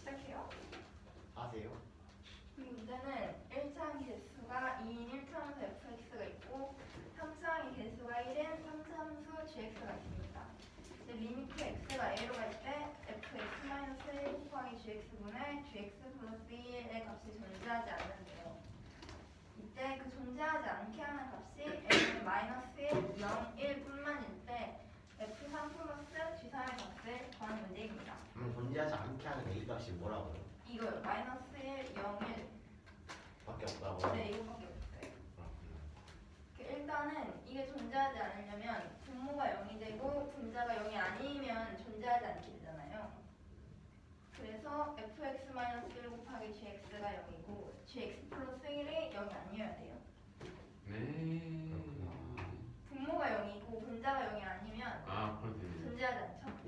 시작해요. 아세요? 이 문제는 1차항 개수가 2인 1차함수 fx가 있고 3차항의 개수가 1인 3차함수 gx가 있습니다. 이제 리미트 x가 a로 갈 때 fx-1 곱하기 gx분의 gx 플러스 1의 값이 존재하지 않는데요. 이때 그 존재하지 않게 하는 값이 a는 마이너스 1, 0, 1 뿐만일 때 f3 플러스 g3의 값을 구하는 문제입니다. 그럼 존재하지 않게 하는 A 값이 뭐라고요? 이거요. 마이너스 1, 0, 1. 밖에 없다고요? 네, 이거밖에 없어요. 그렇구나. 일단은 이게 존재하지 않으려면 분모가 0이 되고 분자가 0이 아니면 존재하지 않게 되잖아요. 그래서 fx-1 곱하기 gx가 0이고 gx 플러스 1이 0이 아니어야 돼요. 네. 그렇구나. 분모가 0이고 분자가 0이 아니면 아, 그렇네. 존재하지 않죠.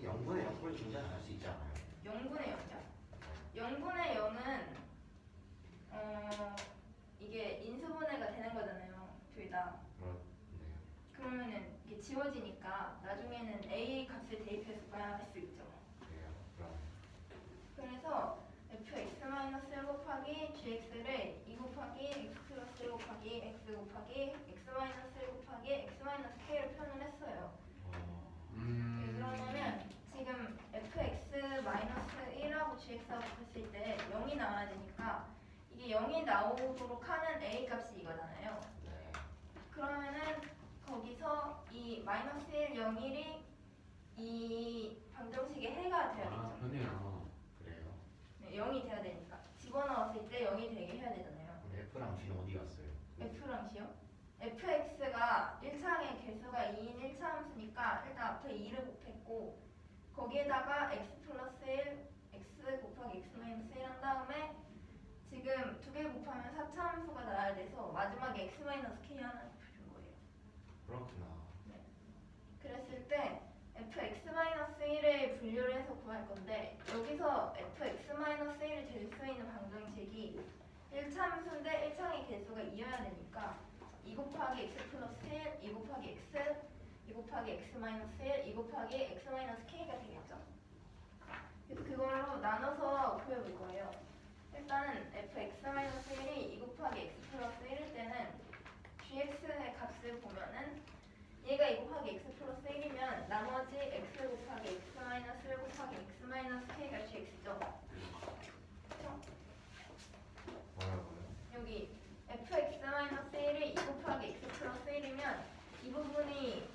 0분의 0꼴 존재는 할 수 있지 않아요? 0분의 0이죠. 0분의 0은 이게 인수분해가 되는 거잖아요. 둘 다. 그렇네요. 그러면은 이게 지워지니까 나중에는 a 값을 대입해서 구할 수 있죠. 그래요. 그럼 그래서 fx-1 곱하기 gx를 2 곱하기 x 플러스 1 곱하기 x 곱하기 x-1 곱하기 x-k를 표현을 했어요. 왜 그러냐면 지금 fx-1하고 gx하고 했을 때 0이 나와야 되니까 이게 0이 나오도록 하는 a 값이 이거잖아요. 네. 그러면은 거기서 이 마이너스 1, 0, 1이 이 방정식의 해가 아, 되어야겠죠. 편해요. 그래요. 네, 0이 돼야 되니까 집어넣었을 때 0이 되게 해야 되잖아요. 근데 F랑 G는 어디 갔어요? f랑 G요? fx가 1차항의 개수가 2인 1차 함수니까 일단 앞에 2를 곱했고 거기에다가 x 플러스 1, x 곱하기 x 마이너스 1 한 다음에 지금 두 개 곱하면 4차 함수가 나와야 돼서 마지막에 x 마이너스 k 하나 준 거예요. 그렇구나. 네. 그랬을 때 fx-1을 분류를 해서 구할 건데 여기서 fx-1을 될 수 있는 방정식이 1차 함수인데 1차의 개수가 2여야 되니까 2 곱하기 x 플러스 1, 2 곱하기 x, 2 곱하기 x 마이너스 1, 2 곱하기 x 마이너스 k가 되겠죠. 그래서 그걸로 나눠서 구해볼 거예요. 일단은 fx-1이 2 곱하기 x 플러스 1일 때는 gx의 값을 보면은 얘가 2 곱하기 x 플러스 1이면 나머지 x 곱하기 x 마이너스 1 곱하기 x 마이너스 k가 gx죠. 그렇죠? 뭐라고요? 여기 fx-1이 2 곱하기 x 플러스 1이면 이 부분이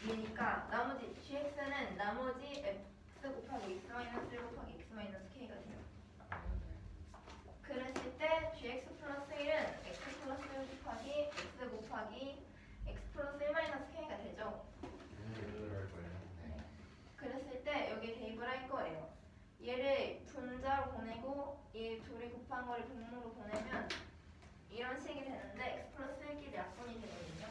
얘니까 나머지 gx는 나머지 x 곱하기 x 마이너스 1 곱하기 x 마이너스 k가 돼요. 아, 네. 그랬을 때 gx 플러스 1은 x 플러스 1 곱하기 x 곱하기 x 플러스 1 마이너스 k가 되죠. 그럴 거예요. 네. 그랬을 때 여기 대입을 할 거예요. 얘를 분자로 보내고 얘 둘이 곱한 거를 분모로 보내면 이런 식이 되는데 x 플러스 1끼리 약분이 되거든요.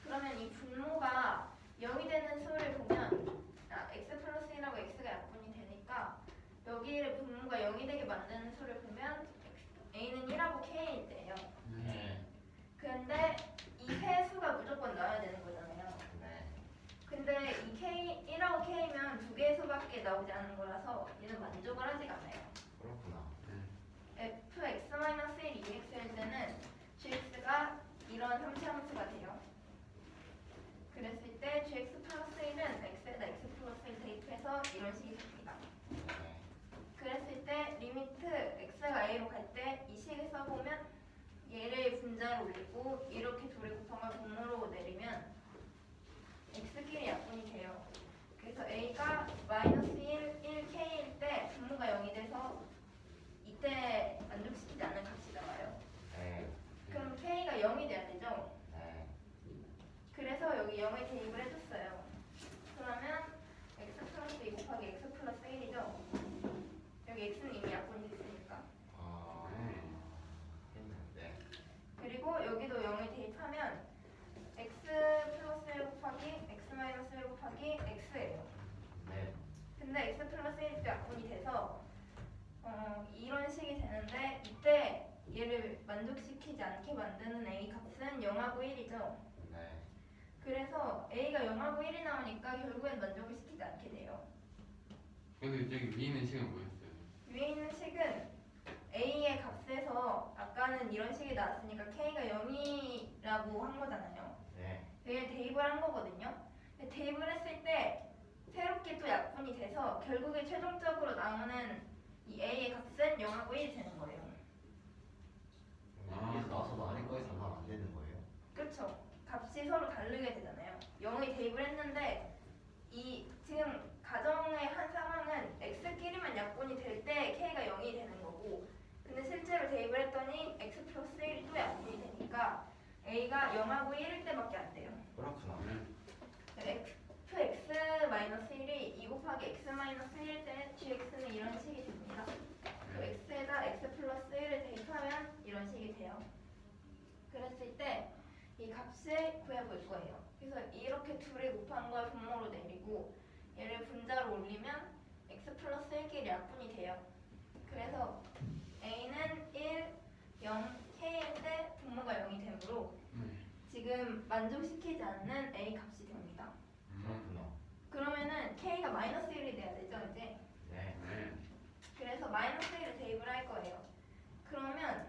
그러면 이 분모가 0이 되는 수를 보면 x 플러스 1하고 x가 약분이 되니까 여기를 분모가 0이 되게 만드는 수를 보면 a는 1하고 k일 때예요. 네. 근데 이 세 수가 무조건 나와야 되는 거잖아요. 네. 근데 이 K, 1하고 K면 두 개의 수밖에 나오지 않는 거라서 얘는 만족을 하지가 않아요. 그렇구나. fx-1이 2x일 때는 gx가 이런 함수가 돼요. 그랬을 때 gx 플러스 1은 x에다 x 플러스 1 대입해서 이런 식이 됩니다. 네. 그랬을 때 리미트 x가 a로 갈 때 이 식을 써보면 얘를 분자로 올리고 이렇게 둘이 곱한 걸 분모로 내리면 x끼리 약분이 돼요. 그래서 a가 마이너스 1, 1k일 때 분모가 0이 돼서 이때 만족시키지 않는 값이 나와요. 네. 그럼 k가 0이 돼야 되죠. 네. 그래서 여기 0을 대입을 해줬어요. 그러면 x 플러스 2 곱하기 x 플러스 1이죠. 여기 x는 이미 약분이 됐으니까. 아. 네. 그리고 여기도 0을 대입하면 x 플러스 1 곱하기 x 마이너스 1 곱하기 x예요. 네. 근데 x 플러스 1도 약분이 돼서 이런 식이 되는데 이때 얘를 만족시키지 않게 만드는 a 값은 0하고 1이죠. 네. 그래서 a가 0하고 1이 나오니까 결국엔 만족을 시키지 않게 돼요. 근데 저기 위에 있는 식은 뭐였어요? 위에 있는 식은 a의 값에서 아까는 이런 식이 나왔으니까 k가 0이라고 한 거잖아요. 네. 여기를 대입을 한 거거든요. 근데 대입을 했을 때 새롭게 또 약분이 돼서 결국에 최종적으로 나오는 이 a의 값은 0하고 1이 되는 거예요. 여기서 나와서도 아래 거에 상관 안 되는 거예요? 그렇죠. 값이 서로 다르게 되잖아요. 0이 대입을 했는데 이 지금 가정의 한 상황은 x끼리만 약분이 될 때 k가 0이 되는 거고, 근데 실제로 대입을 했더니 x 플러스 1이 또 약분이 되니까 a가 0하고 1일 때밖에 안 돼요. 그렇구나. fx 마이너스 1이 2 곱하기 x 마이너스 1일 때 gx는 이런 식이 됩니다. x에다 x 플러스 1을 대입하면 이런 식이 돼요. 그랬을 때 이 값을 구해볼 거예요. 그래서 이렇게 둘이 곱한 걸 분모로 내리고 얘를 분자로 올리면 x 플러스 1끼리 약분이 돼요. 그래서 a는 1, 0, k일 때 분모가 0이 되므로 지금 만족시키지 않는 a 값이 됩니다. 그렇구나. 그러면은 k가 마이너스 1이 돼야 되죠, 이제. 네. 그래서 마이너스 1을 대입을 할 거예요. 그러면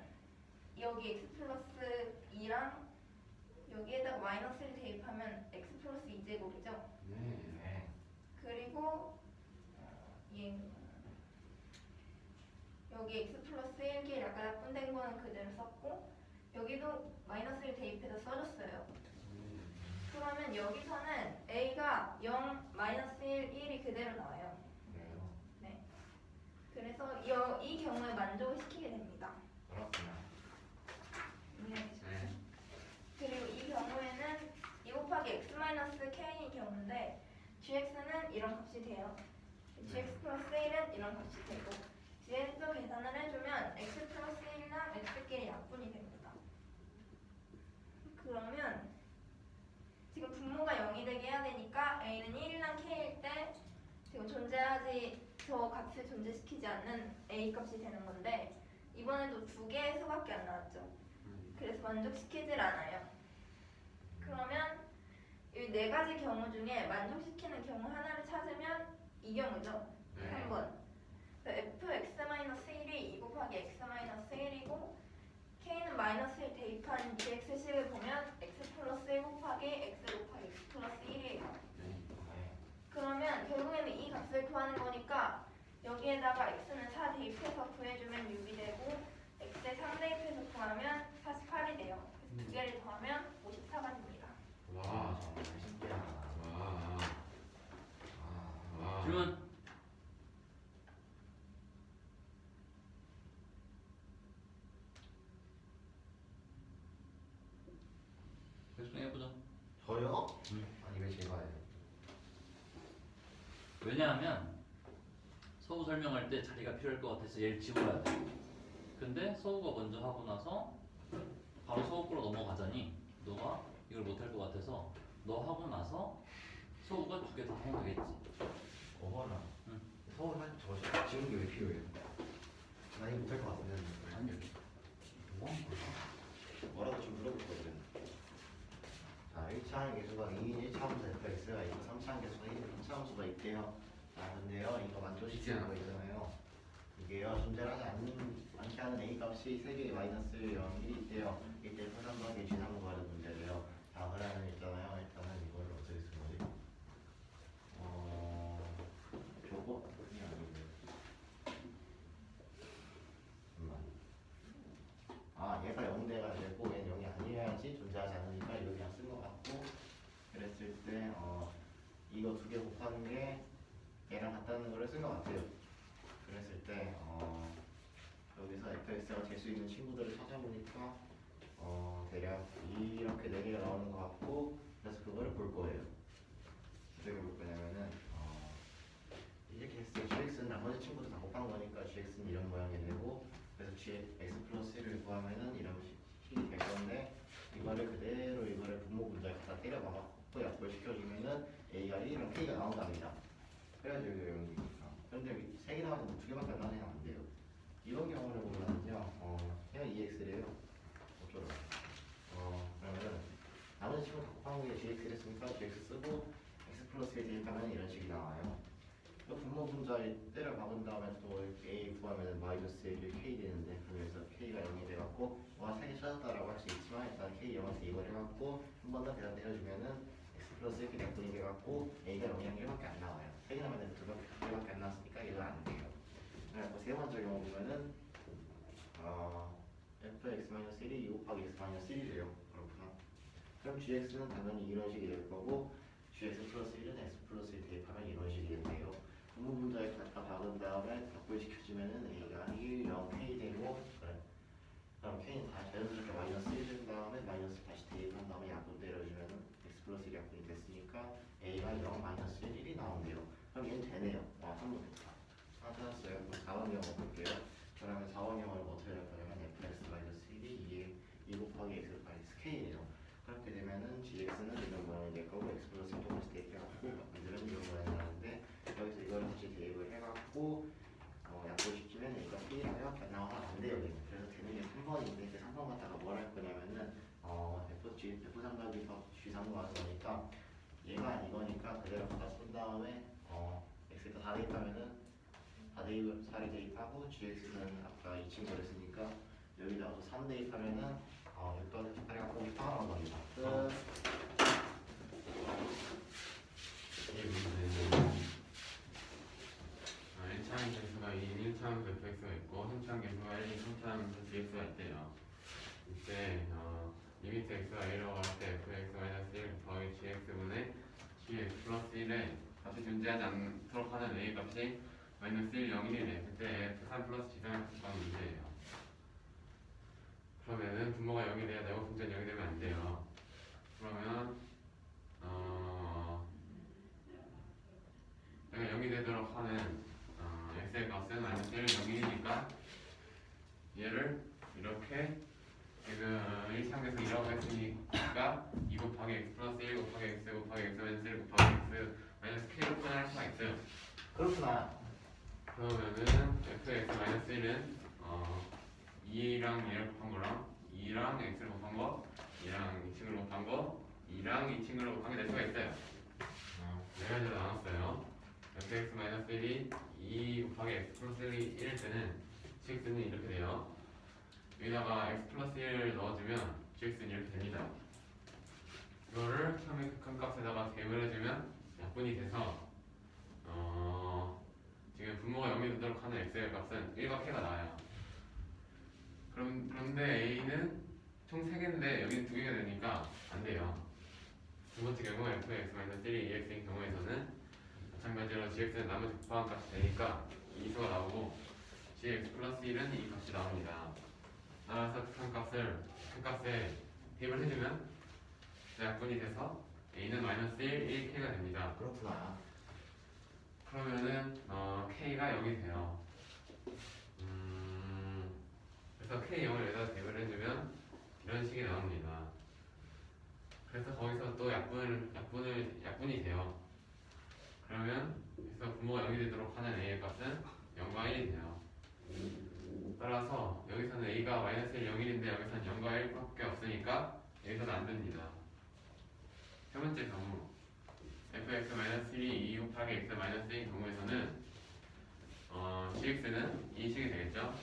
여기 x 플러스 2랑 여기에다가 마이너스 1 대입하면 x 플러스 2제곱이죠. 네. 그리고 얘 여기 x 플러스 1길 아까 약분된 거는 그대로 썼고 여기도 마이너스 1 대입해서 써줬어요. 그러면 여기서는 a가 0, 마이너스 1, 1이 그대로 나와요. 그래요. 네. 그래서 이 경우에 만족을 시키게 됩니다. 그렇구나. 네. 그리고 이 경우에는 2 곱하기 x 마이너스 k인 경우인데 gx는 이런 값이 돼요. gx 플러스 1은 이런 값이 되고 뒤에서 계산을 해주면 x 플러스 1이랑 x끼리 약분이 됩니다. 그러면 지금 분모가 0이 되게 해야 되니까 a는 1이랑 k일 때 지금 존재하지 저 값을 존재시키지 않는 a 값이 되는 건데 이번에도 두 개의 수밖에 안 나왔죠. 그래서 만족시키질 않아요. 그러면 이 네 가지 경우 중에 만족시키는 경우 하나를 찾으면 이 경우죠. 3번. fx-1이 2 곱하기 x-1이고 k는 마이너스 1 대입한 gx식을 보면 x 플러스 1 곱하기 x 곱하기 x 플러스 1이에요. 네. 그러면 결국에는 이 값을 구하는 거니까 여기에다가 x는 4 대입해서 구해주면 6이 되고 x에 3 대입해서 구하면 48이 돼요. 그래서 두 개를 더하면 54가 됩니다. 와. 정말 신기하다. 와. 아. 질문. 설명해보자. 저요? 아니 왜 제가 해요? 왜냐하면 서우 설명할 때 자리가 필요할 것 같아서 얘를 지워야 돼. 근데 서우가 먼저 하고 나서 바로 서우 거로 넘어가자니 너가 이걸 못할 것 같아서 너 하고 나서 서우가 두 개 다 하면 되겠지. 어머나. 응. 서울 저 지운 게 왜 필요해요? 나 이거 못할 것 같은데. 아니 뭐? 뭐라도 좀 물어볼 거거든. 자, 1차항 계수가 2인 1차함수 fx가 있고 3차항 계수가 1인 2차함수가 있대요. 아, 근데요, 이거 만족시키는 거 있잖아요. 이게요, 존재하지 않게 하는 a 값이 3개의 마이너스 0, 1이 있대요. 이때 표현하기 지나는 거 하는 문제래요. 자, 그러면 있잖아요. 일단은 이걸 어떻게 쓰는 거지? 저거? 그냥 아니고요. 잠깐만. 얘가 0대가 되고 얘는 0이 아니어야지 존재하지 않으니까 이거 그냥 쓴 것 같고 그랬을 때 이거 두 개 곱하는 게 얘랑 같다는 거를 쓴 것 같아요. 그랬을 때 여기서 fx가 될 수 있는 친구들을 찾아보니까 대략 이렇게 4개가 나오는 것 같고 그래서 그거를 볼 거예요. 어떻게 볼 거냐면은 이렇게 했어요. gx는 나머지 친구들 다 곱한 거니까 gx는 이런 모양이 되고 그래서 x 플러스 1을 구하면은 이런 식이 될 건데 이거를 그대로 이거를 분모 분자에 갖다 때려 박고 약분을 시켜주면은 a가 1이랑 k가 나온답니다. 그래가지고 여기 연기니까. 그런데 여기 3개 나왔는데 2개밖에 안 나오면 안 돼요. 이런 경우를 보면은요, 그냥 2x래요. 어쩌라고. 그러면은 나머지 친구 다 곱한 거에 gx를 했으니까 gx 쓰고 x 플러스 1 대입하면 이런 식이 나와요. 분모 분자 여기다 때려 박은 다음에 또 a 구하면 마이너스 1 k 되는데 그래서 k가 0이 돼갖고 와 3개 찾았다라고 할 수 있지만 일단 k 0에서 이걸 해갖고 한 번 더 계산 때려주면은 x 플러스 1이 약분이 돼갖고 a가 0이랑 1밖에 안 나와요. 3개 남았는데 2개밖에 안 나왔으니까 이건 안 돼요. 그래서 세 번째 경우 보면은 fx-1이 2 곱하기 x-1이 돼요. 그렇구나. 그럼 gx는 당연히 이런 식이 될 거고 gx 플러스 1은 x 플러스 1 대입하면 이런 식이 된대요. 분모분자에 갖다 박은 다음에 약분시켜주면은 a가 1, 0, k 되고 그래. 그럼 k는 다 자연스럽게 마이너스 1 준 다음에 마이너스 다시 대입한 다음에 약분 때려주면은 x 플러스 1 약분이 됐으니까 a가 0, 마이너스 1, 1이 나온대요. 그럼 얘는 되네요. 와, 3번 됐다. 하나 찾았어요. 그럼 4번 경우 볼게요. 그러면 4번 경우는 어떻게 할 거냐면 fx 마이너스 1이 2 곱하기 x 마이너스 k예요. 그렇게 되면은 gx는 이런 모양이 될 거고 x 플러스 1도 다시 대입해갖고 만들면 이런 모양이 나오는데 여기서 이거를 다시 대입을 해갖고 약분시키면 이거 k랑 이렇게 나와서 안 돼요. 여기는. 그래서 되는 게 3번인데 그 3번 갖다가 뭘 할 거냐면은 f3각이 더 g3과 같으니까 얘가 이거니까 그대로 갖다 쓴 다음에 x에다 4 대입하면은 4를 대입하고 gx는 아까 2 친구를 했으니까 여기다가 3 대입하면은 6 더하기 8이 갖고 8가 나온 겁니다. 끝. 이 문제는 1차항 개수가 2인 1차항 fx가 있고 3차항 개수가 1인 3차항 gx가 있대요. 이때 리미트 x가 1이라고 할 때 fx-1 곱하기 gx분의 gx 플러스 1에 값이 존재하지 않도록 하는 a 값이 마이너스 1, 0, 1이래. 그때 f3 플러스 g3을 곱하는 문제예요. 그러면은 분모가 0이 돼야 되고 분자는 0이 되면 안 돼요. 그러면 내가 0이 되도록 하는 x의 값은 마이너스 1, 0이니까 얘를 이렇게 지금 1차항에서 2라고 했으니까 2 곱하기 x 플러스 1 곱하기 x 곱하기 x 마이너스 1 곱하기 x 마이너스 k로 표현할 수가 있어요. 그렇구나. 그러면은 fx 마이너스 1은 2랑 얘를 곱한 거랑 2랑 x를 곱한 거 2랑 2층을 곱한 거 2랑 2층을 곱한 게 될 수가 있어요. 네 가지로 나눴어요. fx 마이너스 1이 2 곱하기 x 플러스 1이 1일 때는 gx는 이렇게 돼요. 여기다가 x 플러스 1을 넣어주면 gx는 이렇게 됩니다. 이거를 처음에 극한값에다가 대입을 해주면 약분이 돼서 지금 분모가 0이 되도록 하는 x의 값은 1과 k가 나와요. 그런데 a는 총 3개인데 여기는 2개가 되니까 안 돼요. 두 번째 경우 fx-1이 2x인 경우에서는 마찬가지로 gx는 나머지 곱한 값이 되니까 이 수가 나오고 gx 플러스 1은 이 값이 나옵니다. 따라서 극한값에 대입을 해주면 약분이 돼서 a는 마이너스 1, 1k가 됩니다. 그렇구나. 그러면은 k가 0이 돼요. 그래서 k0을 여기다 대입을 해주면 이런 식이 나옵니다. 그래서 거기서 또 약분이 돼요. 그러면 그래서 분모가 0이 되도록 하는 a의 값은 0과 1이 돼요. 따라서 여기서는 a가 마이너스 1, 0, 1인데 여기서는 0과 1밖에 없으니까 여기서는 안 됩니다. 세 번째 경우 fx-1이 2 곱하기 x-1인 경우에서는 gx는 이 식이 되겠죠.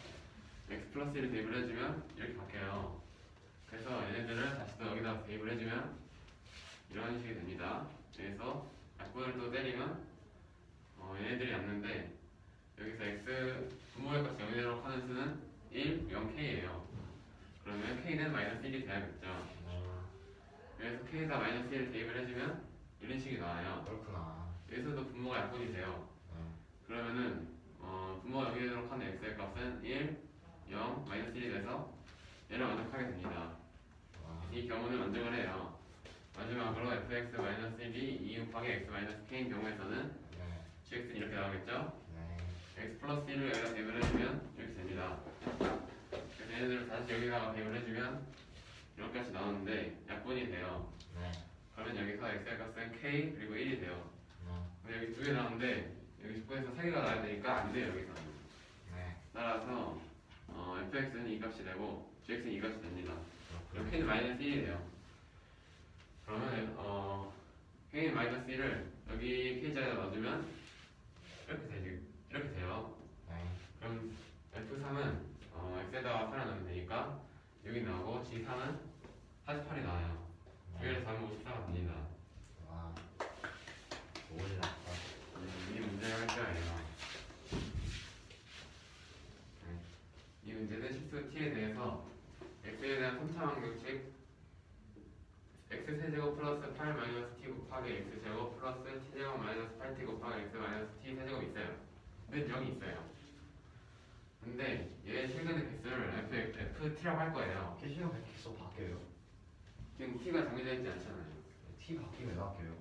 x 플러스 1을 대입을 해주면 이렇게 바뀌어요. 그래서 얘네들을 다시 또 여기다 대입을 해주면 이런 식이 됩니다. 그래서 약분을 또 때리면 얘네들이 남는데 여기서 x 분모의 값이 0이 되도록 하는 수는 1, 0k예요. 그러면 k는 마이너스 1이 돼야겠죠. 그래서 k에다 마이너스 1을 대입을 해주면 이런 식이 나와요. 그렇구나. 여기서도 분모가 약분이 돼요. 그러면은 분모가 0이 되도록 하는 x의 값은 1, 0, 마이너스 1이 돼서 얘를 만족하게 됩니다. 이 경우는 만족을 해요. 마지막으로 fx-1이 2 곱하기 x-k인 경우에서는 gx는 이렇게 나오겠죠? x 플러스 1을 여기다 대입을 해주면 이렇게 됩니다. 그래서 얘네들을 다시 여기다가 대입을 해주면 이렇게까지 나오는데 약분이 돼요. 그러면 여기서 x의 값은 k 그리고 1이 돼요. 근데 여기 2개 나오는데 여기 10분에서 3개가 나와야 되니까 안 돼요. 여기서. 따라서 fx는 이 값이 되고 gx는 이 값이 됩니다. 그럼 k는 마이너스 1이 돼요. 그러면 k는 마이너스 1을 여기 k자리에 넣어주면 이렇게 되지. 나오니까 여기 나오고 G4는 48이 나와요. 그래서 454가 됩니다. 와, 올랐다. 이 문제를 할 거예요. 네. 이 문제는 실수 t에 대해서 x에 대한 3차 방정식 x 세제곱 플러스 8 마이너스 t 곱하기 x 제곱 플러스 t 제곱 마이너스 8t 곱하기 x 마이너스 t 세제곱 있어요. 근데 0이 있어요. 근데 얘 최근의 개수를 ft라고 할 거예요. 캐시가 계속 바뀌어요. 지금 t가 정해져 있지 않잖아요. T 바뀌면 왜 바뀌어요?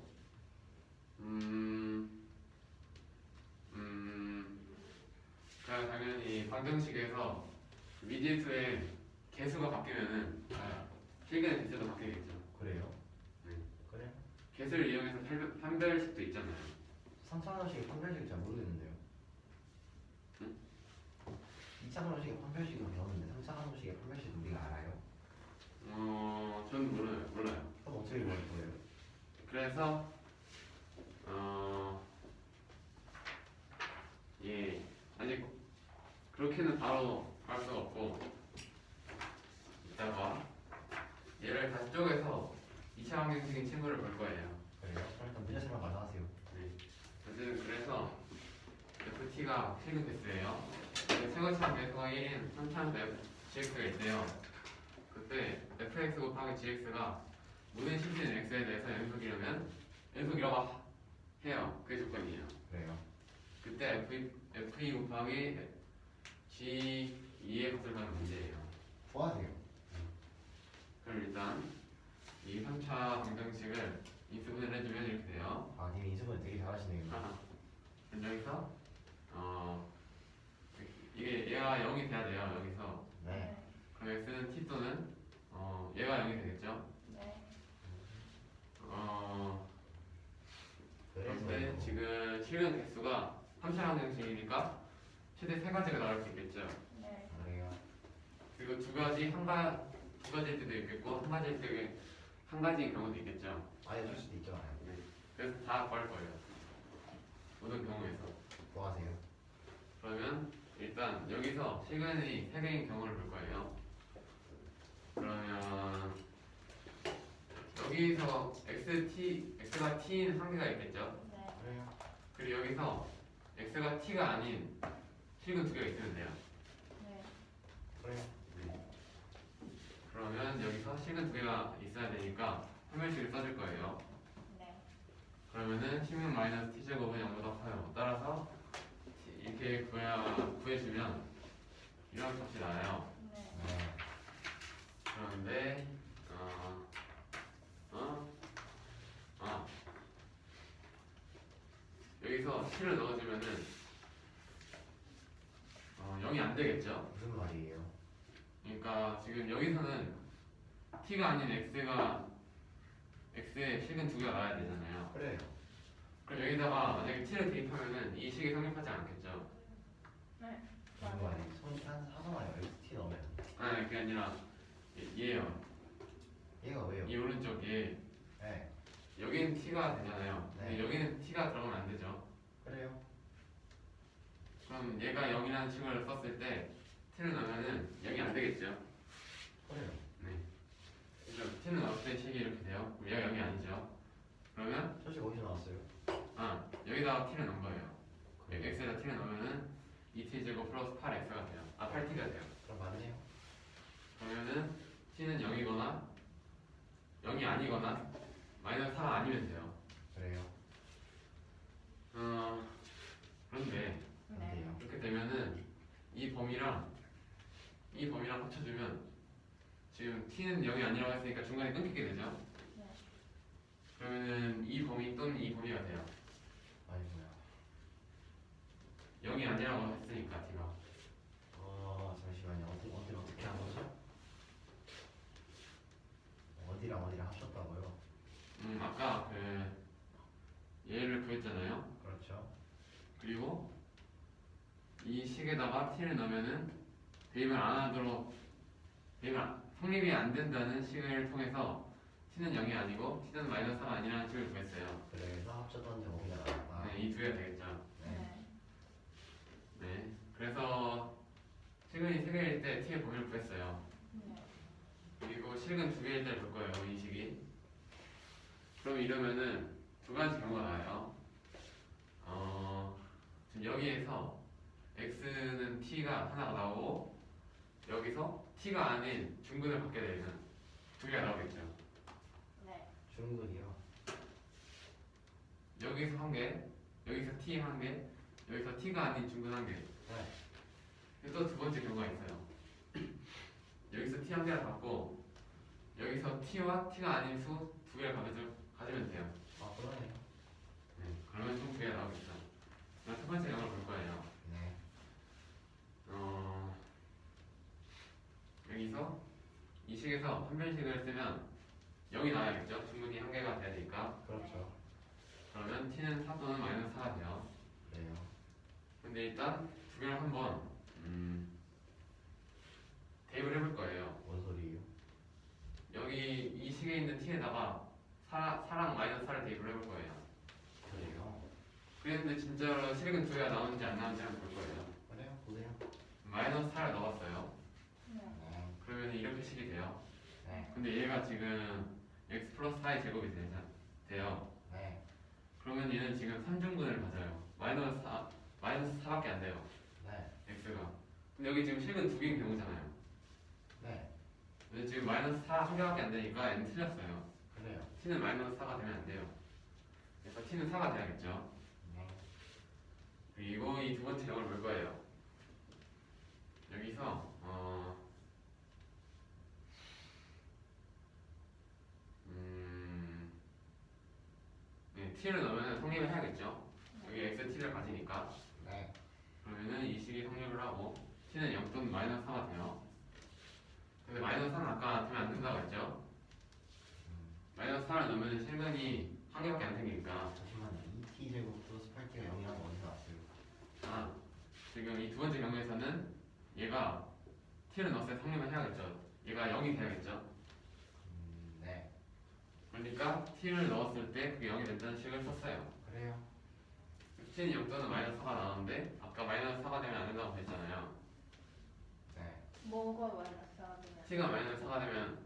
그러니까 당연히 방정식에서 미지수의 개수가 바뀌면은 실근의 개수도 바뀌겠죠. 그래요? 네. 그래? 개수를 이용해서 판별식도 있잖아요. 3차 방정식의 판별식 잘 모르겠는데요. 응? 2차 방정식의 판별식은 배웠는데 3차 방정식의 판별식 우리가 알아요? 전 몰라요. 그럼 어떻게 배울 거예요? 그래서 예, 아직 그렇게는 바로 할 수가 없고 이따가 얘를 다시 쪼개서 2차 방정식인 친구를 볼 거예요. 그래요? 그럼 일단 문제집만 가서 하세요. 네. 어쨌든 그래서 ft가 실근 개수예요. 최고차 개수가 1인 3차는 gx가 있대요. 그때 fx 곱하기 gx가 모든 실질인 x에 대해서 연속이라고 해요. 그게 조건이에요. 그래요? 그때 f2 곱하기 g2의 값을 받는 문제예요. 좋아하세요. 그럼 일단 이 3차 방정식을 인수분해를 해주면 이렇게 돼요. 아, 님 인수분 되게 잘하시네요. 그럼 여기서 이게 얘가 0이 돼야 돼요. 여기서 네. 그럼 x는 t 또는 얘가 0이 되겠죠. 네. 그런데 그래서 지금 실근 개수가 3차 방정식이니까 최대 3가지가 나올 수 있겠죠. 네. 그래요. 그리고 두 가지일 때도 있겠고 한 가지인 경우도 있겠죠. 아예 줄 수도 있잖아요. 네. 그래서 다 구할 거예요. 모든 경우에서. 좋아하세요. 그러면 일단 여기서 실근이 3개인 경우를 볼 거예요. 그러면 여기서 x가 t인 한 개가 있겠죠. 네. 그래요. 그리고 여기서 x가 t가 아닌 실근 2개가 있으면 돼요. 네. 그래요. 네. 그러면 여기서 실근 2개가 있어야 되니까 판별식을 써줄 거예요. 네. 그러면은 16 마이너스 t제곱은 0보다 커요. 따라서 이렇게 구해주면 이런 값이 나와요. 네. 네. 그런데 여기서 t를 넣어주면은 0이 안 되겠죠. 무슨 말이에요? 그러니까 지금 여기서는 t가 아닌 x에 실근 2개가 나와야 되잖아요. 그래요. 그럼 여기다가 만약에 t를 대입하면은 이 식이 성립하지 않겠죠. 네. 무슨 말이에요? 하잖아요. XT 넣으면. 아니 그게 아니라 얘예요. 얘가 왜요? 이 오른쪽 얘 네. 여기는 t가 되잖아요. 근데 네. 여기는 t가 들어가면 안 되죠. 그래요. 그럼 얘가 0이라는 칭호를 썼을 때 t를 넣으면은 0이 안 되겠죠. 그래요. 네. 그래서 t는 넣을 때 식이 이렇게 돼요. 그럼 얘가 0이 아니죠. 그러면 소식 어디서 나왔어요? 여기다가 t를 넣은 거예요. x에다 t를 넣으면은 2t 제곱 플러스 8x가 돼요. 8t가 돼요. 그럼 맞네요. 그러면은 t는 0이거나 0이 아니거나 마이너스 4가 아니면 돼요. 그래요. 그런데 근데요. 이렇게 되면은 이 범위랑 합쳐주면 지금 t는 0이 아니라고 했으니까 중간에 끊기게 되죠. 네. 그러면은 이 범위 또는 이 범위가 돼요. 아니고요. 0이 아니라고 했으니까 t가. 잠시만요. 어떻게 한 거죠? 어디랑 어디랑 합쳤다고요? 아까 얘를 구했잖아요. 그렇죠. 그리고 이 식에다가 t를 넣으면은 대입을 안 하도록 성립이 안 된다는 식을 통해서 t는 0이 아니고 t는 마이너스 3가 아니라는 식을 구했어요. 그래서 합쳤던 제목이 나왔다. 네, 이 두 개가 되겠죠. 네. 네. 그래서 식은이 3개일 때 t의 범위를 구했어요. 실근 두 개일 때를 볼 거예요. 이 식이. 그럼 이러면은 두 가지 경우가 나와요. 지금 여기에서 x는 t가 하나가 나오고 여기서 t가 아닌 중근을 받게 되면 두 개가 나오겠죠. 네. 중근이요. 여기서 한 개, 여기서 t 한 개, 여기서 t가 아닌 중근 한 개. 네. 또 두 번째 경우가 있어요. 여기서 t 한 개를 받고 여기서 t와 t가 아닌 수 두 개를 가지면 돼요. 아 그러네요. 네, 그러면 총 두 개가 나오겠죠. 그럼 첫 번째 경우를 볼 거예요. 네. 여기서 이 식에서 판별식을 쓰면 0이 나와야겠죠. 중근이 한 개가 돼야 되니까. 그렇죠. 그러면 t는 4 또는 마이너스 4가 돼요. 그래요. 근데 일단 두 개를 한번 대입을 해볼 거예요. 뭔 소리예요? 여기 이 식에 있는 t에다가 4랑 마이너스 4를 대입을 해볼 거예요. 그래요. 그랬는데 진짜로 실근 두 개가 나오는지 안 나오는지 한번 볼 거예요. 그래요. 보세요. 마이너스 4를 넣었어요. 네. 그러면 이렇게 식이 돼요. 네. 근데 얘가 지금 x 플러스 4의 제곱이 돼요. 네. 그러면 얘는 지금 3중근을 가져요. 마이너스 4밖에 안 돼요. 네. x가. 근데 여기 지금 실근 두 개인 경우잖아요. 네. 근데 지금 마이너스 4 한 개밖에 안 되니까 n 틀렸어요. 그래요. t는 마이너스 4가 되면 안 돼요. 그래서 t는 4가 돼야겠죠. 네. 그리고 이 두 번째 경우를 볼 거예요. 여기서 네, t를 넣으면 성립을 해야겠죠. 여기 x t를 가지니까. 네. 그러면은 이 식이 성립을 하고 t는 0 또는 마이너스 4가 돼요. 근데 마이너스 4는 아까 되면 안 된다고 했죠. 마이너스 4를 넣으면 실근이 한 개밖에 안 생기니까. 잠시만요. 2t 제곱 플러스 8t가 0이라고 어디서 나왔어요? 아, 지금 이 두 번째 경우에서는 얘가 t를 넣었을 때 성립을 해야겠죠. 얘가 0이 돼야겠죠. 네. 그러니까 t를 넣었을 때 그게 0이 된다는 식을 썼어요. 그래요. t는 0 또는 마이너스 4가 나오는데 아까 마이너스 4가 되면 안 된다고 했잖아요. 네. 뭐가 마이너스가 되면? t가 마이너스 4가 되면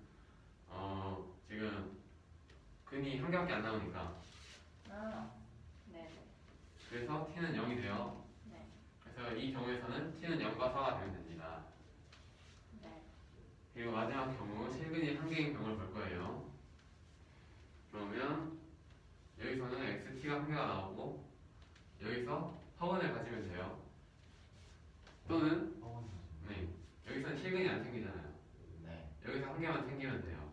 지금 근이 한 개밖에 안 나오니까 아, 네. 그래서 t는 0이 돼요. 네. 그래서 이 경우에서는 t는 0과 4가 되면 됩니다. 네. 그리고 마지막 경우 실근이 한 개인 경우를 볼 거예요. 그러면 여기서는 xt가 한 개가 나오고 여기서 허근을 가지면 돼요. 또는 네, 여기서는 실근이 안 생기잖아요. 네. 여기서 한 개만 생기면 돼요.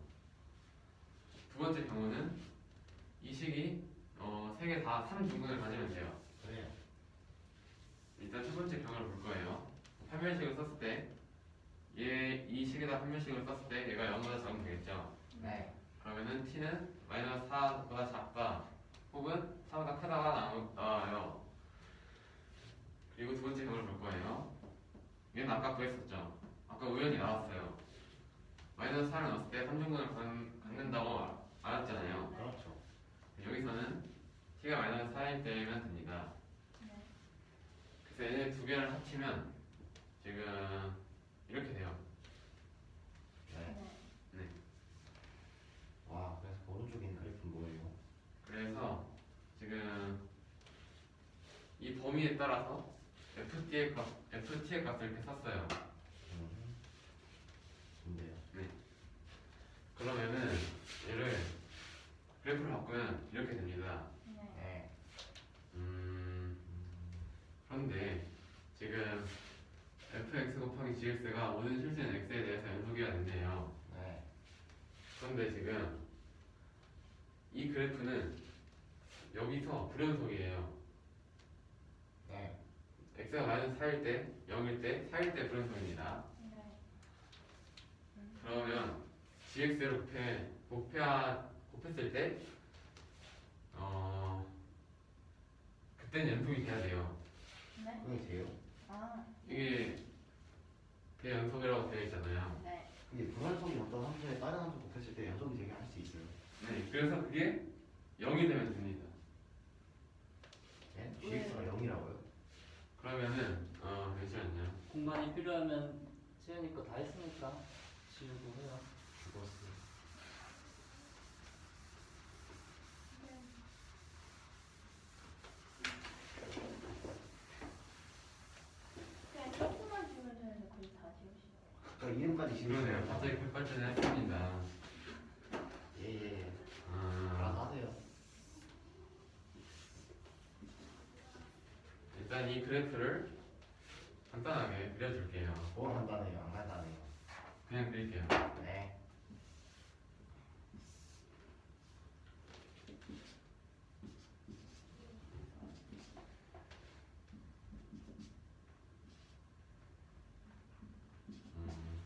두 번째 경우는 이 식이 세 개 다 3중근을 가지면 돼요. 그래요. 일단 첫 번째 경우를 볼 거예요. 판별식을 썼을 때 이 식에다 판별식을 썼을 때 얘가 0보다 작으면 되겠죠. 네. 그러면은 t는 마이너스 4보다 작다 혹은 4보다 크다가 나와요. 그리고 두 번째 경우를 볼 거예요. 얘는 아까 구했었죠. 아까 우연히 나왔어요. 마이너스 4를 넣었을 때 3중근을 갖는다고 알았잖아요. 그렇죠. 여기서는 t가 마이너스 4일 때면 됩니다. 네. 그래서 얘네 두 개를 합치면 지금 이렇게 돼요. 네. 네. 와, 그래서 오른쪽에 있는 그래프는 뭐예요? 그래서 지금 이 범위에 따라서 FT의 값을 이렇게 썼어요. 좋네요. 그러면은 얘를 그래프를 바꾸면 이렇게 됩니다. 네. 네. 그런데 지금 fx 곱하기 gx가 모든 실수인 x에 대해서 연속이가 됐네요. 네. 그런데 지금 이 그래프는 여기서 불연속이에요. 네. x가 마이너스 4일 때, 0일 때, 4일 때 불연속입니다. 네. 그러면 gx를 곱했을 때 그때는 연속이 돼야 돼요. 네. 그게 돼요? 아, 이게 대연속이라고 되어 있잖아요. 네. 근데 불완성이 어떤 함수에 다른 함수 곱했을 때 연속이 되게 할 수 있어요. 네, 그래서 그게 0이 되면 됩니다. 네? gx가 0이라고요? 그러면은 잠시만요. 공간이 필요하면 세연이 거 다 했으니까 지우고 해요. 죽었어. 그냥 조금만 주면 되는데 거의 다 지우시고. 그러니까 이름까지 그러네요. 지우시면 갑자기 급발진을 했습니다. 예예. 아, 알아서 하세요. 일단 이 그래프를 간단하게 그려줄게요. 뭐가 간단해요? 안 간단해요. 그냥 그릴게요. 네. 음.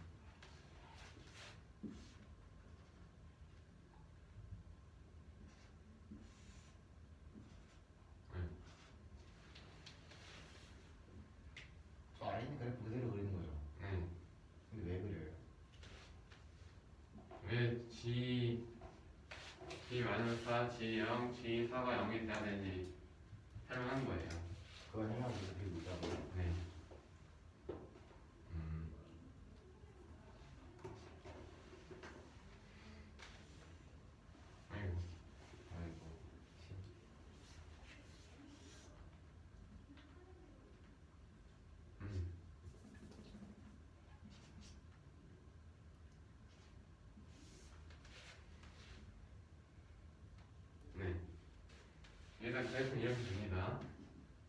네. 저 아래 있는 그래프 그대로 그리는 거죠. 네. 근데 왜 그려요? 왜 G-4, G0, G4가 0이 돼야 되는지 설명한 거예요. 그걸 생각하고 그리고 있다고요. 네. 음. 아이고. 아이고. 음. 네. 일단 그래프는 이렇게 됩니다.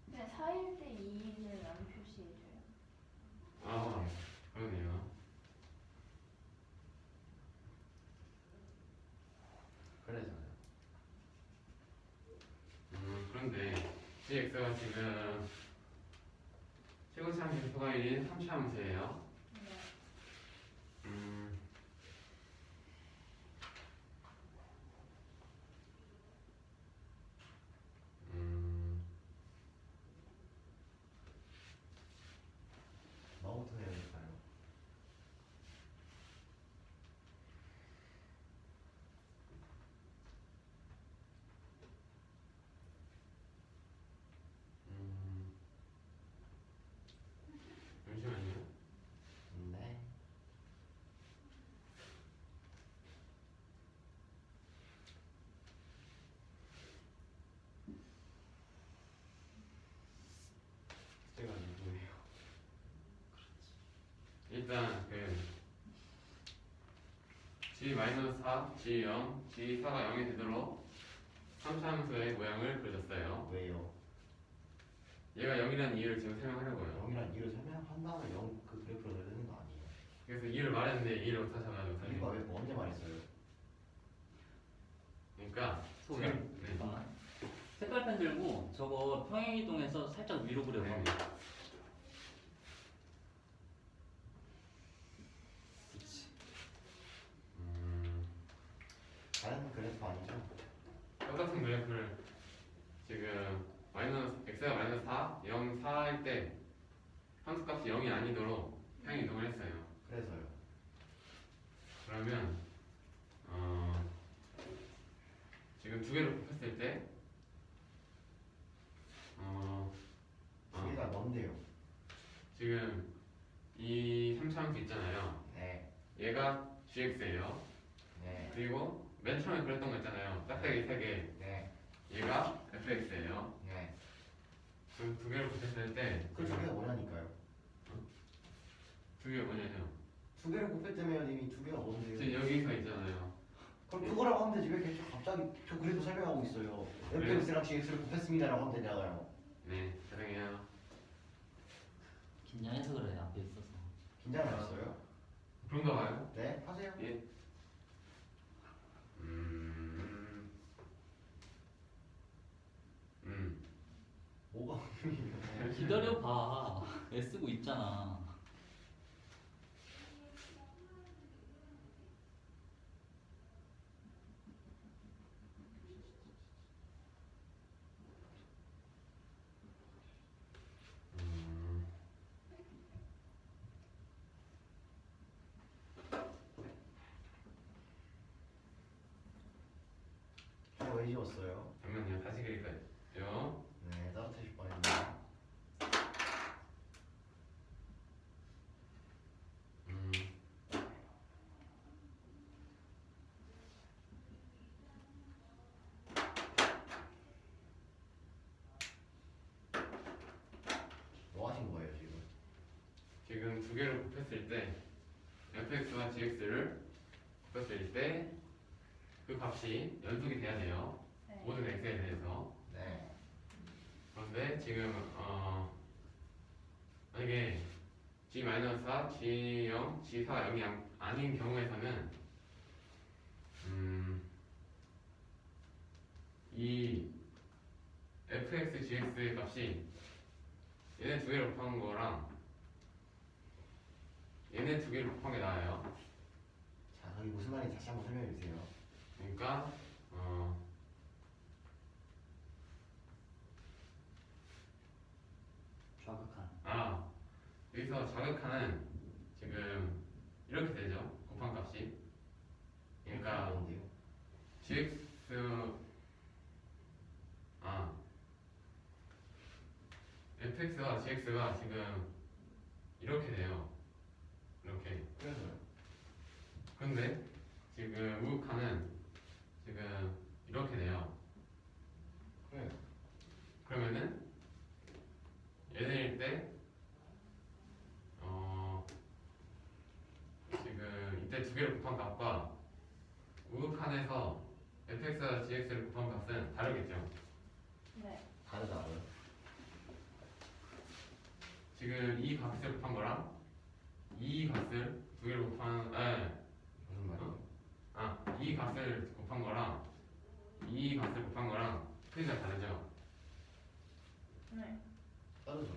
그냥 4일 때 2일을 안 표시해줘요. 아, 그러네요. 그래서요. 그런데 gx가 지금 최고차함수 초과일인 3차함수예요. 네. 음, 뭐부터 해야 될까요? 음, 잠시만요. 네. 제가 누구예요? 일단 그 g-4, g0, g4가 0이 되도록 3차함수의 모양을 그려줬어요. 왜요? 얘가 0이라는 이유를 지금 설명하려고요. 0이란 이유를 설명한 다음에 0 그 그래프를 그리는 거 아니에요? 그래서 이유를 말했는데 이유를 못 찾아가지고 이거 설명. 왜 언제 말했어요? 그러니까 소우야, 지금 네. 잠깐만. 색깔펜 들고 저거 평행이동해서 살짝 위로 그려봐. 네. 그렇지. 다른 그래프 아니죠? 똑같은 그래프를 지금 x가 마이너스 4, 0, 4일 때 함수값이 0이 아니도록 평행 이동을 했어요. 그래서요. 그러면 지금 두 개로 곱했을 때 두 개가 뭔데요? 지금 이 3차함수 있잖아요. 네. 얘가 gx예요. 네. 그리고 맨 처음에 그랬던 거 있잖아요. 짝대기 3개. 네. 얘가 fx예요. 네. 그럼 두 개를 곱했을 때 그 두 개가 뭐냐니까요? 두 개가 뭐냐면 두 개를 곱했다면 이미 두 개가 뭔데요? 지금 여기서 있잖아요. 그럼 그거라고 하면 되지 왜 계속 갑자기 저 그래도 설명하고 있어요. 왜요? fx랑 gx를 곱했습니다라고 하면 되잖아요. 네, 죄송해요. 긴장해서 그래, 앞에 있어서. 긴장하셨어요? 그런가 봐요. 네. 하세요. 예. 뭐가 기다려봐. 애쓰고 있잖아. 왜 지웠어요? 잠깐만요. 다시 그릴까요? 네. 따뜻해질 뻔했네요. 두 개를 곱했을 때 fx와 gx를 곱했을 때 그 값이 연속이 돼야 돼요. 네. 모든 x에 대해서. 네. 그런데 지금 만약에 g-4, g0, g4가 0이 아닌 경우에서는 이 fx, gx의 값이 얘네 두 개를 곱한 거랑 얘네 두 개를 곱한 게 나와요. 자, 거기 무슨 말인지 다시 한번 설명해 주세요. 그러니까 좌극한. 여기서 자극하는 지금 이렇게 되죠. 곱한 값이. 그러니까 뭔데요? gx fx와 gx가 지금 이렇게 돼요. 이렇게. 그래서요. 근데 지금 우극한은 지금 이렇게 돼요. 그래요. 그러면은 얘네일 때 지금 이때 두 개를 곱한 값과 우극한에서 fx와 gx를 곱한 값은 다르겠죠. 네. 다르다고요? 지금 이 값을 곱한 거랑 이 값을 두 개를 곱한 무슨 말이에요? 이 값을 곱한 거랑 이 값을 곱한 거랑 크기가 다르죠. 네. 다르죠.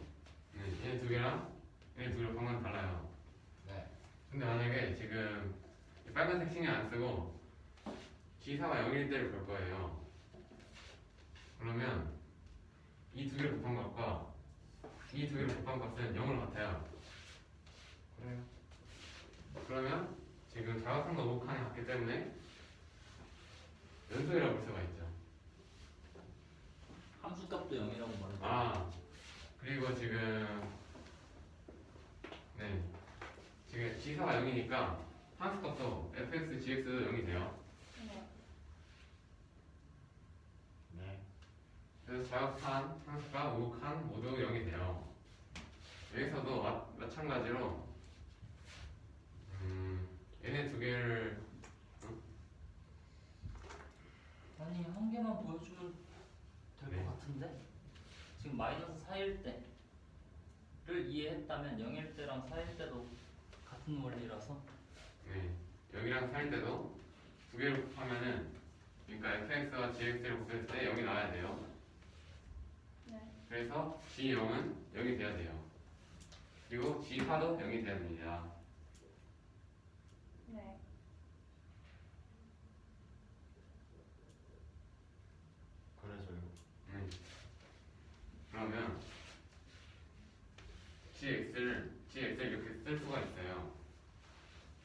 네, 얘네 두 개랑 얘네 두 개를 곱한 건 달라요. 네. 근데 만약에 지금 이 빨간색 신경 안 쓰고 G4가 0일 때를 볼 거예요. 그러면 이 두 개를 곱한 값과 이 두 개를 곱한 값은 0으로 같아요. 그래요. 그러면 지금 자각한과 우극한이 같기 때문에 연속이라고 볼 수가 있죠. 함수값도 0이라고 말해요. 그리고 지금 지금 G4가 0이니까 함수값도 fx, gx도 0이 돼요. 네. 네. 그래서 자각한, 함수가 우극한 모두 0이 돼요. 여기서도 마찬가지로 얘네 두 개를 아니 한 개만 보여주면 될 것 네. 같은데? 지금 마이너스 4일 때를 이해했다면 0일 때랑 4일 때도 같은 원리라서 여기랑 살 때도 두 개를 곱하면은 그러니까 fx와 gx를 곱했을 때 0이 나와야 돼요. 네. 그래서 g0은 0이 돼야 돼요. 그리고 g4도 0이 돼야 됩니다. 네. 그래서요. 그러면 gx를 이렇게 쓸 수가 있어요.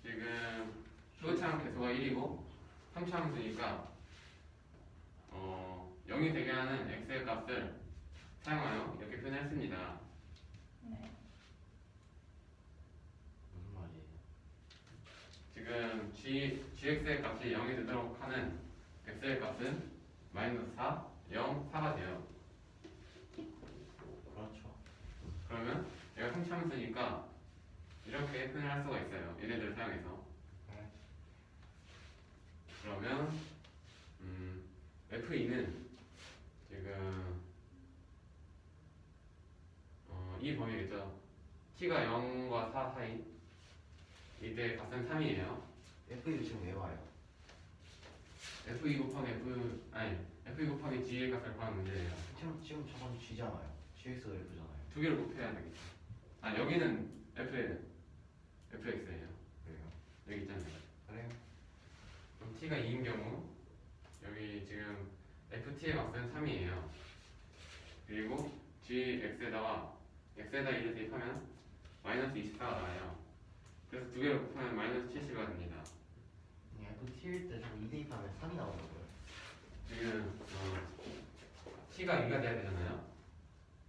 지금 초차함 계수가 1이고 3차함수니까 0이 되게 하는 x의 값을 사용하여 이렇게 표현했습니다. 네. 무슨 말이에요? 지금 gx의 값이 0이 되도록 하는 x의 값은 마이너스 4, 0, 4가 돼요. 그렇죠. 그러면 얘가 성취함수니까 이렇게 표현할 수가 있어요. 얘네들을 사용해서. 네. 그러면 F2는 지금 이 범위겠죠. T가 0과 4 사이 이때 값은 3이에요. F1 지금 왜 와요? F2 곱하기 F2 곱하기 G의 값을 구하는 문제예요. 지금 저건 G잖아요. GX가 F잖아요. 두 개를 곱해야 되겠죠. 여기는 FX예요. 그래요. 여기 있잖아요. 그래요. 그럼 T가 2인 경우 여기 지금 FT의 값은 3이에요. 그리고 GX에다가 X에다 1을 대입하면 마이너스 24가 나와요. 그래서 두 개를 곱하면 마이너스 70가 됩니다. FT일 때 자꾸 2 대입하면 3이 나오더라고요. 지금 T가 2가 돼야 되잖아요.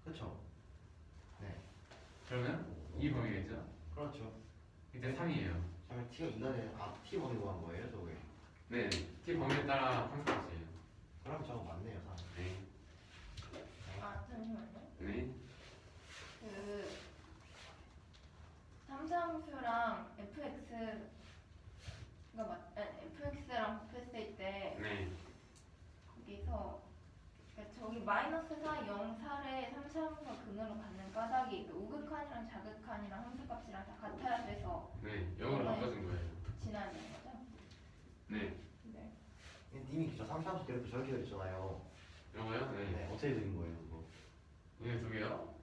그렇죠. 네. 그러면 2 범위겠죠? 그렇죠. 이때 3이에요. 그러면 T가 2가 되는 T 범위 구한 거예요, 저게? 네, T 범위에 따라 함수값이에요. 그럼 저거 맞네요, 3. 네. 잠시만요. 네. 그 3차 fx랑 곱했을 때 네. 거기서 그러니까 저기 마이너스 4, 0, 4를 3차함수 근으로 갖는 까닭이 그 우극한이랑 자극한이랑 함수값이랑 다 같아야 돼서 네. 영어로 바꿔준 거예요. 지나는 거죠? 네. 네. 님이 저 3차함수 그래프 저렇게 그렸잖아요. 영어요? 네. 네. 어떻게 그린 거예요, 그거? 이게 두 개요?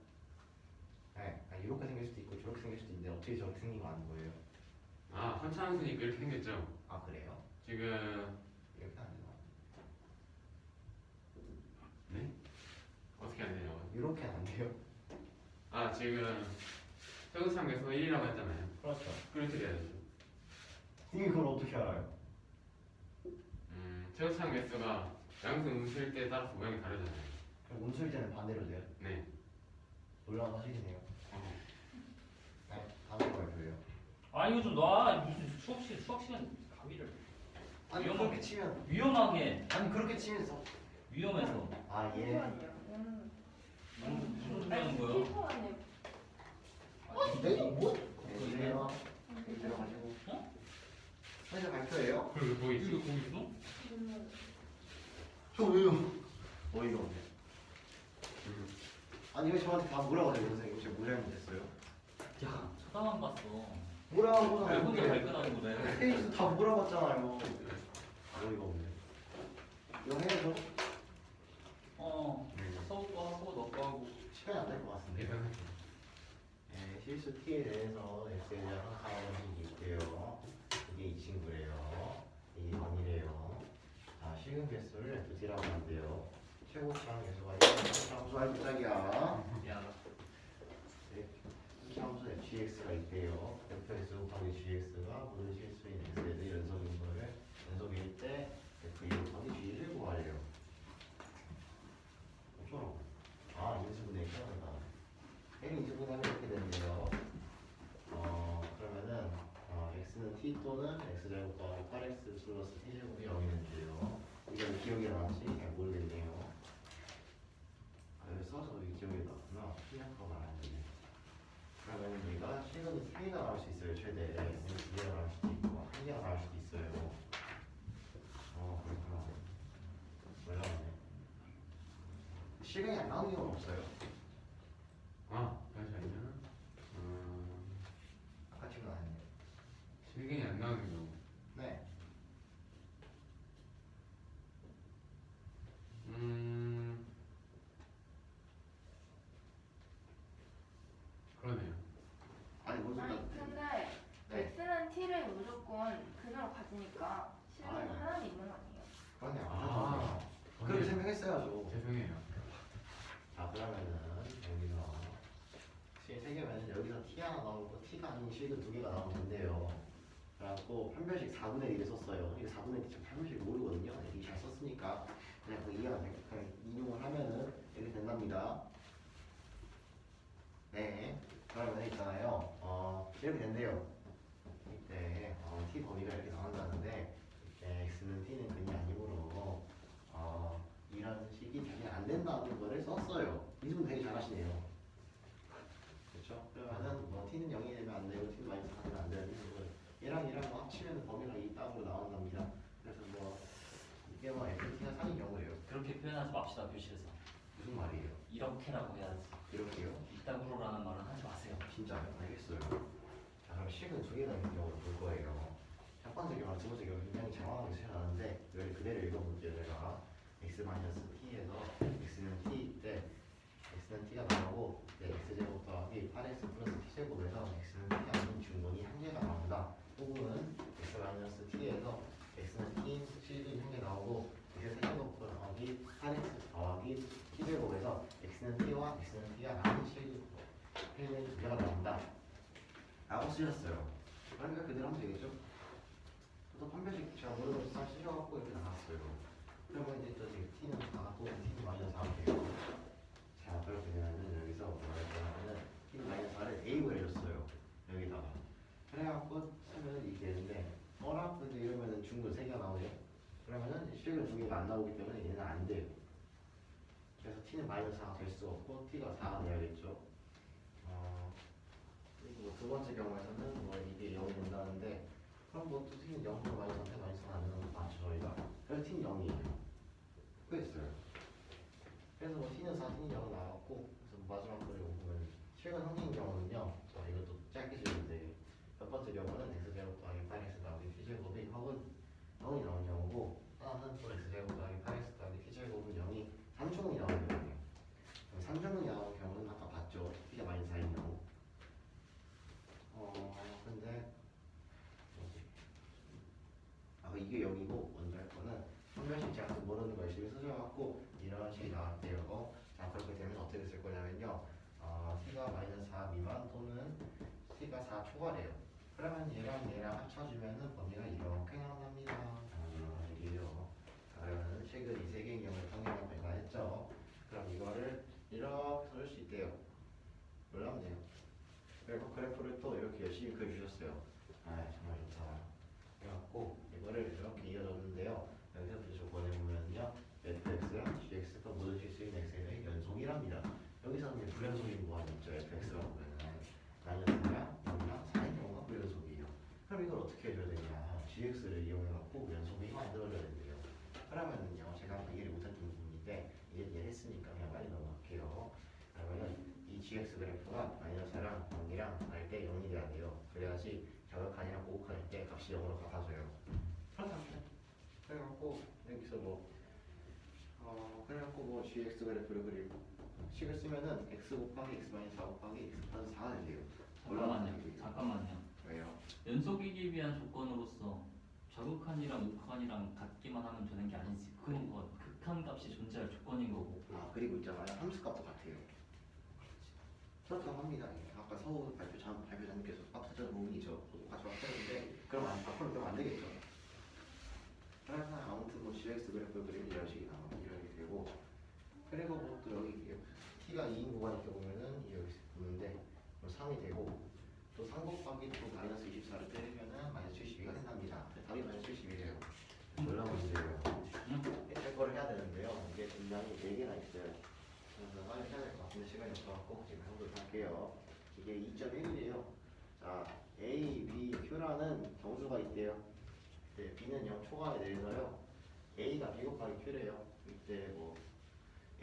네. 이렇게 생길 수도 있고 저렇게 생길 수도 있는데 어떻게 저렇게 생긴 거 아는 거예요? 아, 선차함수니까 이렇게 생겼죠. 아, 그래요? 지금 이렇게 안 되나? 네? 어떻게 안 되냐고요? 이렇게는 안 돼요? 아, 지금 최고참에서 1이라고 했잖아요. 그렇죠. 그렇게 돼야 되죠. 님이 그걸 어떻게 알아요? 최고참 개수가 양수 음수일 때에 따라서 모양이 다르잖아요. 그럼 운수일 때는 반대로 돼요? 네. 놀라운 사실이네요. 어. 네. 다음 거 발표해요. 아 이거 좀 놔. 무슨 수학 시간 가위를 아니 위험하게. 그렇게 치면 위험하게 아니 그렇게 치면서 위험해서 아 예. 무슨 소리 하는 거예요? 아니에요. 네? 뭐? 네, 이래요. 이래가지고. 어? 사실 발표해요? 그걸 왜 보이지? 이거 거기 있어? 저 왜요? 어이가 없네. 아니 왜 저한테 다 뭐라고 하세요 선생님? 제가 뭐 잘못했어요? 야 쳐다만 봤어. 뭐라고 왜 혼자 하잖아요. 발끈하는 거래? 페이지도 다 물어봤잖아요. 어이가 없네. 이거 해야죠. 서울 거 하고 너 거 하고. 시간이 안 될 것 같은데. 대단하죠. 네, 실수 T에 대해서 X에 대한 상황이 있고요. 이게 이 친구래요. 이게 0이래요. 자, 실근 개수를 F-T라고 하는데요. 최고치랑 개수가 1, 함수 아이고 짝이야. 야 네, 함수 GX가 있대요. Fx 곱하기 GX가 모든 실수인 X에 대해 연속인 거를 연속일 때 F2 곱하기 G를 구하래요. 어쩌라고? 아, 인수분해 해야된다. N이 인수분해하면 이렇게 되는데요. 그러면은 x는 t 또는 x제곱 더하기 8x 플러스 t제곱이 0이 되는데요. 이게 왜 기억이 안 나지? 잘 모르겠네요. 그래서 저기 기억이 났구나. 생각하고 안 되네. 그러면 얘가 실근이 3개가 나올 수 있어요. 최대 2개가 나올 수도 있고 1개가 나올 수도 있어요. 그렇구나. 몰랐네. 실근이 안 나오는 경우는 없어요. 아, 잠시만요. 아까 지금 안 했네요. 실경이 안 나오는 경우. 네. 그러네요. 아니 무슨 아니 근데 네. x는 t를 무조건 근으로 가지니까 실은 아유. 하나는 있는 거 아니에요? 그러네요. 아, 그렇게 설명했어야죠. 죄송해요. 자 그러면은 여기서 실 3개면 여기서 t 하나 나오고 t가 아닌 실근 2개가 나오면 된대요. 그래갖고 판별식 4분의 1을 썼어요. 이거 4분의 1 지금 판별식 모르거든요. 이잘 썼으니까 그냥 그 이해가 그냥 인용을 하면은 이렇게 된답니다. 네. 그러면 있잖아요. 이렇게 된대요. 이때 t 범위가 이렇게 나온다는데 이때 x는 t는 근이 아니므로 이런 식이 자기는 안 된다는 거를 썼어요. 이분 되게 잘하시네요. 그렇죠? 그러면은 뭐 t는 0이 되면 안 되고 t는 마이너스 4는 안 되는 거 얘랑 얘랑 뭐 합치면 범위가 이 땅으로 나온답니다. 그래서 뭐 이게 뭐 ft가 3인 경우예요. 그렇게 표현하지 맙시다 교실에서. 무슨 말이에요? 이렇게라고 해야지. 이렇게요? 이따구로라는 말은 하지 마세요. 진짜요? 알겠어요. 자 그럼 식은 2개가 있는 경우를 볼 거예요. 첫 번째 경우랑 두 번째 경우 굉장히 장황하게 쓰여놨는데 이걸 그대로 읽어볼게요. 제가 x-t에서 x는 t 때 x는 t가 나오고 x제곱 더하기 8x 플러스 t제곱에서 x는 t가 아닌 중문이 1개가 나온다. 혹은 x-t에서 x는 t인 실근이 1개 나오고 x제곱 더하기 8x 더하기 t제곱에서 x는 t와 x는 t가 아닌 실근이 2개가 나온다. 라고 쓰셨어요. 그러니까 그대로 하면 되겠죠? 또 판별식 제가 모르는 싹 씻어갖고 이렇게 나왔어요. 그러면 이제 또 t는 4고 t는 마이너스 4가 돼요. 자 그렇게 되면은 여기서 뭐라 했냐면은 t는 마이너스 4를 a로 해줬어요. 여기다가 그래갖고 쓰면 이게 되는데 근데 이러면은 중근 3개가 나오죠. 그러면은 실근 2개가 안 나오기 때문에 얘는 안 돼요. 그래서 t는 마이너스 4가 될 수가 없고 t가 4가 돼야겠죠. 그리고 두 번째 경우에서는 뭐 이게 0이 된다는데 그럼 뭐 또 t는 0으로 마이너스 3대 마이너스 4 하면 맞죠 저희가. 그래서 t는 0이에요. 그랬어요. 그래서 뭐 t는 4, t는 0 나왔고 그래서 마지막 거를 보면 최근 형식인 경우는요. 자 이것도 짧게 지는데 첫 번째 경우는 x제곱 더하기 8x 더하기 t제곱이 혹은 0이 나온 경우고 하나는 또 x제곱 더하기 8x 더하기 t제곱은 0이 3중이 나오는 경우예요. 3중이 나오는 경우는 아까 봤죠. t가 마이너스 4인 경우. 근데 뭐지? 이게 여기고 먼저 할 거는 한 번씩 제가 모르는 거 열심히 쓰셔갖고 이런 식이 나왔대요. 자 그렇게 되면 어떻게 쓸 거냐면요. t가 마이너스 4 미만 또는 t가 4 초과래요. 그러면 얘랑 합쳐주면은 범위가 이렇게 나온답니다. 이게요. 자 그러면 최근 이 세 개의 경우를 평행하고 발견했죠. 그럼 이거를 이렇게 쓸 수 있대요. 놀라면 돼요. 그리고 그래프를 또 이렇게 열심히 그려주셨어요. 정말 좋다. 그래갖고 이거를 이렇게 이어졌는데요. 여기서부터 조건에 보면요. fx랑 gx가 모든 실수인 x의 연속이랍니다. 여기서는 이제 불연속인 무한이 있죠. fx가 보면은 마이너스랑 0이랑 4인 경우가 불연속이에요. 그럼 이걸 어떻게 해줘야 되냐. gx를 이용해갖고 연속이 만들어줘야 된대요. 그러면은요. 제가 아까 이해를 못했던 부분인데 이제 이해했으니까 그냥 빨리 넘어갈게요. 그러면은 이 gx 그래프가 마이너스랑 0이랑 할 때 0이 돼야 돼요. 그래야지 자극한이랑 고극한일 때 값이 0으로 같아져요. 그렇답니다. 그래갖고 여기서 그래갖고 뭐 gx 그래프를 그리고 식을 쓰면은 x 곱하기 x 마이너스 4 곱하기 x 플러스 4가 돼요. 잠깐만요. 왜요? 연속이기 위한 조건으로서 좌극한이랑 우극한이랑 같기만 하면 되는 게 아니지. 그건 뭐 극한 값이 존재할 조건인 거고. 그리고 있잖아요. 함수값도 같아요. 그렇다고 합니다. 아까 서울 발표자님께서 빡쳤던 부분이죠. 저도 같이 빡쳤는데 그럼 앞으로 그러면 안 되겠죠. 그래서 아무튼 뭐 gx 그래프를 그리면 이런 식이 이렇게 되고 그리고 뭐 또 여기 t가 2인 구간이 보면은 여기 보는데 뭐 3이 되고 또 3 곱하기 또 마이너스 24를 때리면은 마이너스 72가 된답니다. 답이 마이너스 71이에요. 놀라면 문제예요. 할 거를 해야 되는데요. 이게 분량이 4개나 있어요. 그래서 빨리 해야 될 것 같은데 시간이 없어갖고 지금 해보도록 할게요. 이게 2.1이에요. 자, A, B, Q라는 정수가 있대요. 네, B는 0 초과에 대해서요. A가 B 곱하기 Q래요. 이때 뭐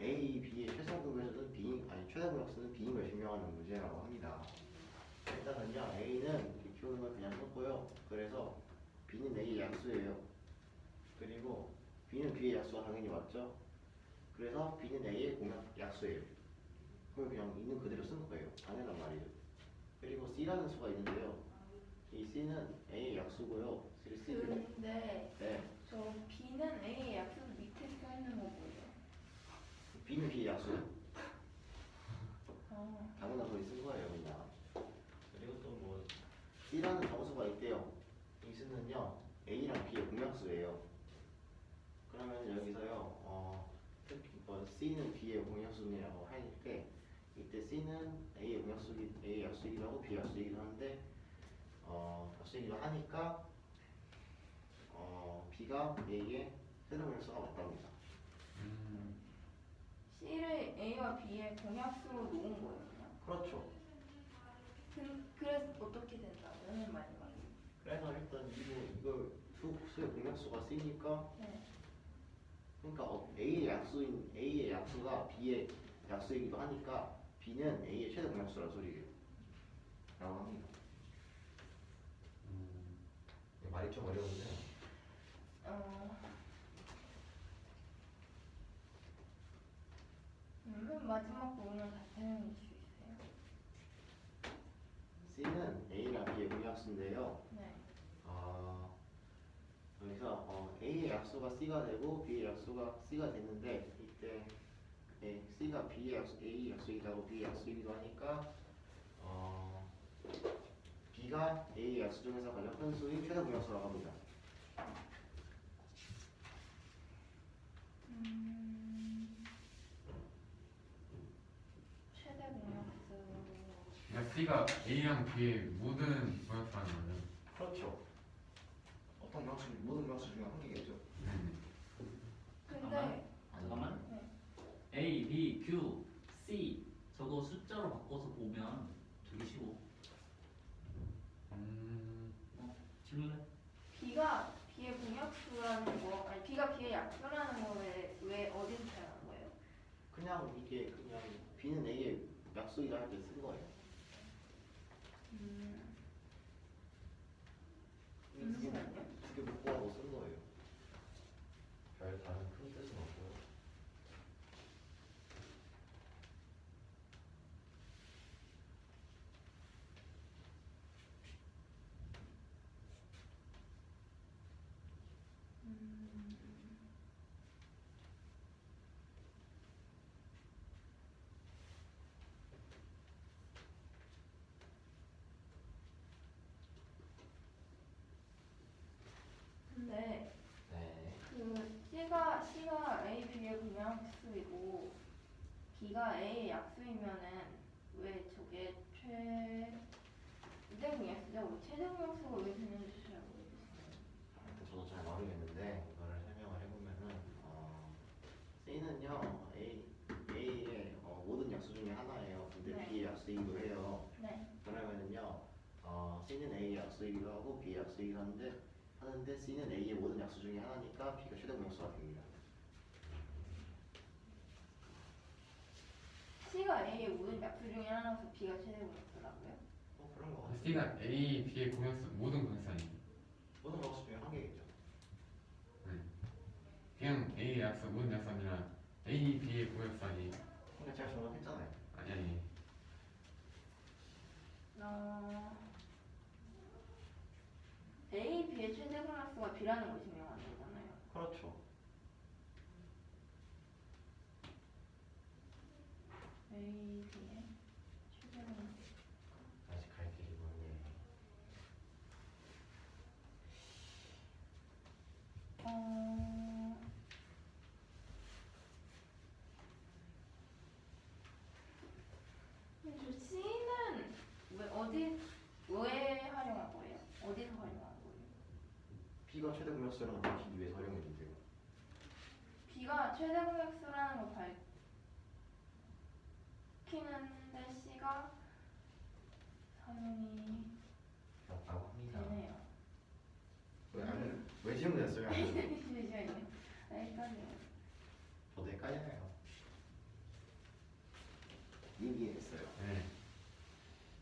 A, B의 최상급에서는 최상급수는 B인 걸 증명하는 문제라고 합니다. 일단은요, A는 Q는 그냥 썼고요. 그래서 B는 A의 약수예요. 그리고 B는 B의 약수가 당연히 맞죠. 그래서 B는 A의 공약 약수예요. 그걸 그냥 있는 그대로 쓴 거예요. 당연한 말이에요. 그리고 C라는 수가 있는데요. 이 C는 A의 약수고요. 근데 네. 저 B는 A의 약수 밑에 써 있는 거 보여요. B는 B의 약수. 당연한 소리 쓴 거예요, 그냥. 그리고 또 뭐 C라는 정수가 있대요. 이 수는요 A랑 B의 공약수예요. 그러면 여기서요, 특히 뭐 C는 B의 공약수라고 할 때 이때 C는 A의 A의 약수이기도 하고 B의 약수이기도 한데 약수이기도 하니까 B가 A의 새로운 약수가 맞답니다. C를 A와 B의 공약수로 놓은 거예요. 그냥. 그렇죠. 그래서 어떻게 된다고요? 마지막에. 그래서 일단 이걸 수의 공약수가 C니까 네. 그러니까 A의 약수가 B의 약수이기도 하니까 B는 A의 최대 공약수라는 소리예요. 라고 합니다. 말이 좀 어려운데 맨 마지막 부분을 다시 설명해 줄 수 있어요? C는 A랑 B의 공약수인데요. 네. 여기서 A의 약수가 C가 되고 B의 약수가 C가 됐는데 이때 C가 A의 약수이기도 하고 B의 약수이기도 하니까 B가 A의 약수 중에서 가장 큰 수인 최대 공약수라고 합니다. 최대 공약수. 그러니까 C가 A랑 B의 모든 공약수라는 거죠. 그렇죠. 모든 명수 중에 한 개겠죠. 근데 잠깐만. 네. A, B, Q, C 저거 숫자로 바꿔서 보면 되게 쉬워. 질문해. 약수라는 거, 아니 B가 B의 약수라는 거에 왜 어디서 사용한 거예요? 그냥 이게 그냥 B는 A의 약속이라 할 때 쓴 거예요. 잠시만요. 두개 묶어하고 쓴 거예요. 별 다른 큰 뜻은 없고요. 근데 네. 그 C가 A, B의 분양수이고 B가 A의 약수이면은 왜 저게 최대 공약수죠? 최대 공약수가 왜 되는지 잘 모르겠어요. 저도 잘 모르겠는데 이거를 설명을 해보면은 C는요 A의 모든 약수 중에 하나예요. 근데 네. B의 약수이기도 해요. 네. 그러면은요 C는 A의 약수이기도 하고 B의 약수이기도 하는데 C는 A의 모든 약수 중에 하나니까 B가 최대 공약수가 됩니다. C가 A의 모든 약수 중에 하나라서 B가 최대 공약수라고요? 그런 거 같아요. C가 A, B의 공약수 모든 공약수 모든 약수 중에 한 개겠죠. 그냥 A의 약수 모든 약수 아니라 A, B의 공약수 아니. 근데 제가 정답했잖아요. 아니. A, B의 최대 공약수가 B라는 걸 증명하는 거잖아요. 그렇죠. A, B의 최대 공약수. 아직 갈 길이 멀네. 저 C는 왜 활용한 거예요? 어디서 활용한 거예요? B가 최대 공약수라는 걸 밝히기 위해서 활용했는데요. B가 최대 공약수라는 걸 밝히는데 C가 사용이 그렇다고 합니다. 되네요. 왜 질문했어요? 잠시만요. 헷갈려요. 저도 헷갈려요. 얘기했어요. 네.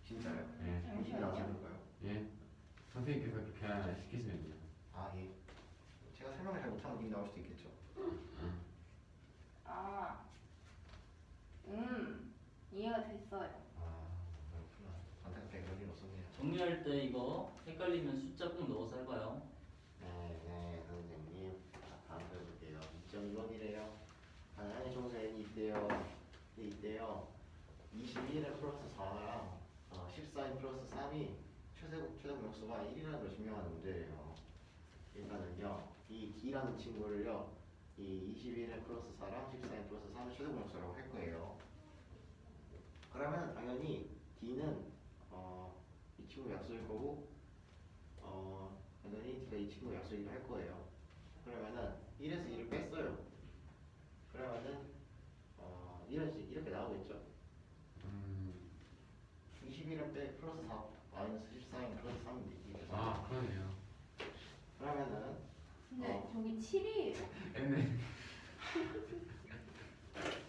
진짜요? 네. 정신이 나시는가요? 예. 선생님께서 그렇게 시키시면 돼요. 아 예. 제가 설명을 잘 못하면 님 나올 수도 있겠죠. 아, 이해가 됐어요. 아, 그렇구나. 저한테 그럴 일 없었네요. 정리할 때 이거 헷갈리면 숫자 꼭 넣어서 해봐요. 네, 선생님. 자, 다음 해볼게요. 2.2번이래요. 반항의 정수 n이 있대요. 이때요. 21에 플러스 4랑 14인 플러스 3이 최대 공약수가 1이라는 걸 증명하는 문제예요. 일단은요, 이 D라는 친구를요, 이 21에 플러스 4랑 14인 플러스 3을 최대 공약수라고 할 거예요. 그러면 당연히 D는 이 친구 약수일 거고, 당연히 D가 이 친구 약수이기도 할 거예요. 그러면은 1에서 2를 뺐어요. 그러면은 이렇게 나오겠죠. 21은 빼 플러스 4 마이너스 14인 플러스 3인데 아, 그러네요. 그러면은 근데 저기 7이에요. 네.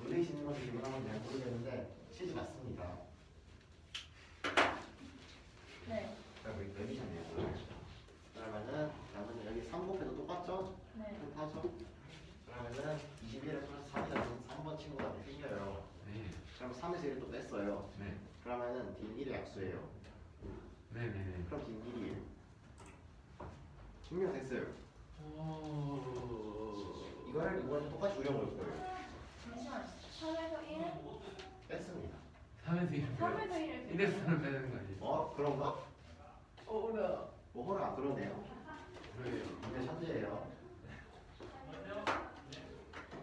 놀리시는 건지 기분한 건지 잘 모르겠는데 7이 맞습니다. 네. 여기 내리셨네요. 그러면은 여기 3 곱해도 똑같죠? 네. 똑같죠? 그러면은 21에 플러스 3이라는 3번 친구가 생겨요. 네. 그럼 3에서 1을 또 뺐어요. 네. 그러면은 D는 1의 약수예요. 네네네. 그럼 D는 1이에요. 증명됐어요. 이거를 이번에 똑같이 우려볼 거예요. 잠시만요. 3에서 1은? 뺐습니다. 3에서 1. 3에서 1을 1에서 3을 빼는 거 아니에요? 그런가? 뭐라 그러네요. 그래요. 근데 천재예요.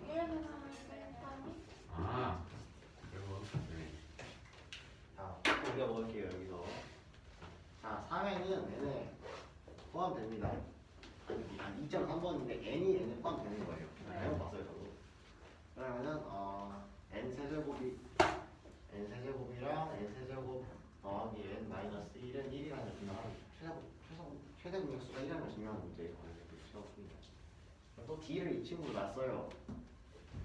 1에서 3을 뺐더니 아. 그리고 네. 자, 또 우리가 먹을게요 여기서. 자, 3회는 n에 포함됩니다. 아니 2.3번인데 n이 n에 포함되는 거예요. 잘못 봤어요 저도. 그러면은 n 세제곱이랑 n 세제곱 더하기 n 마이너스 1은 1이라는 걸 증명하는 최대 공약수가 1이라는 걸 증명하는 문제예요. 그렇죠? 또 D를 이 친구로 놨어요.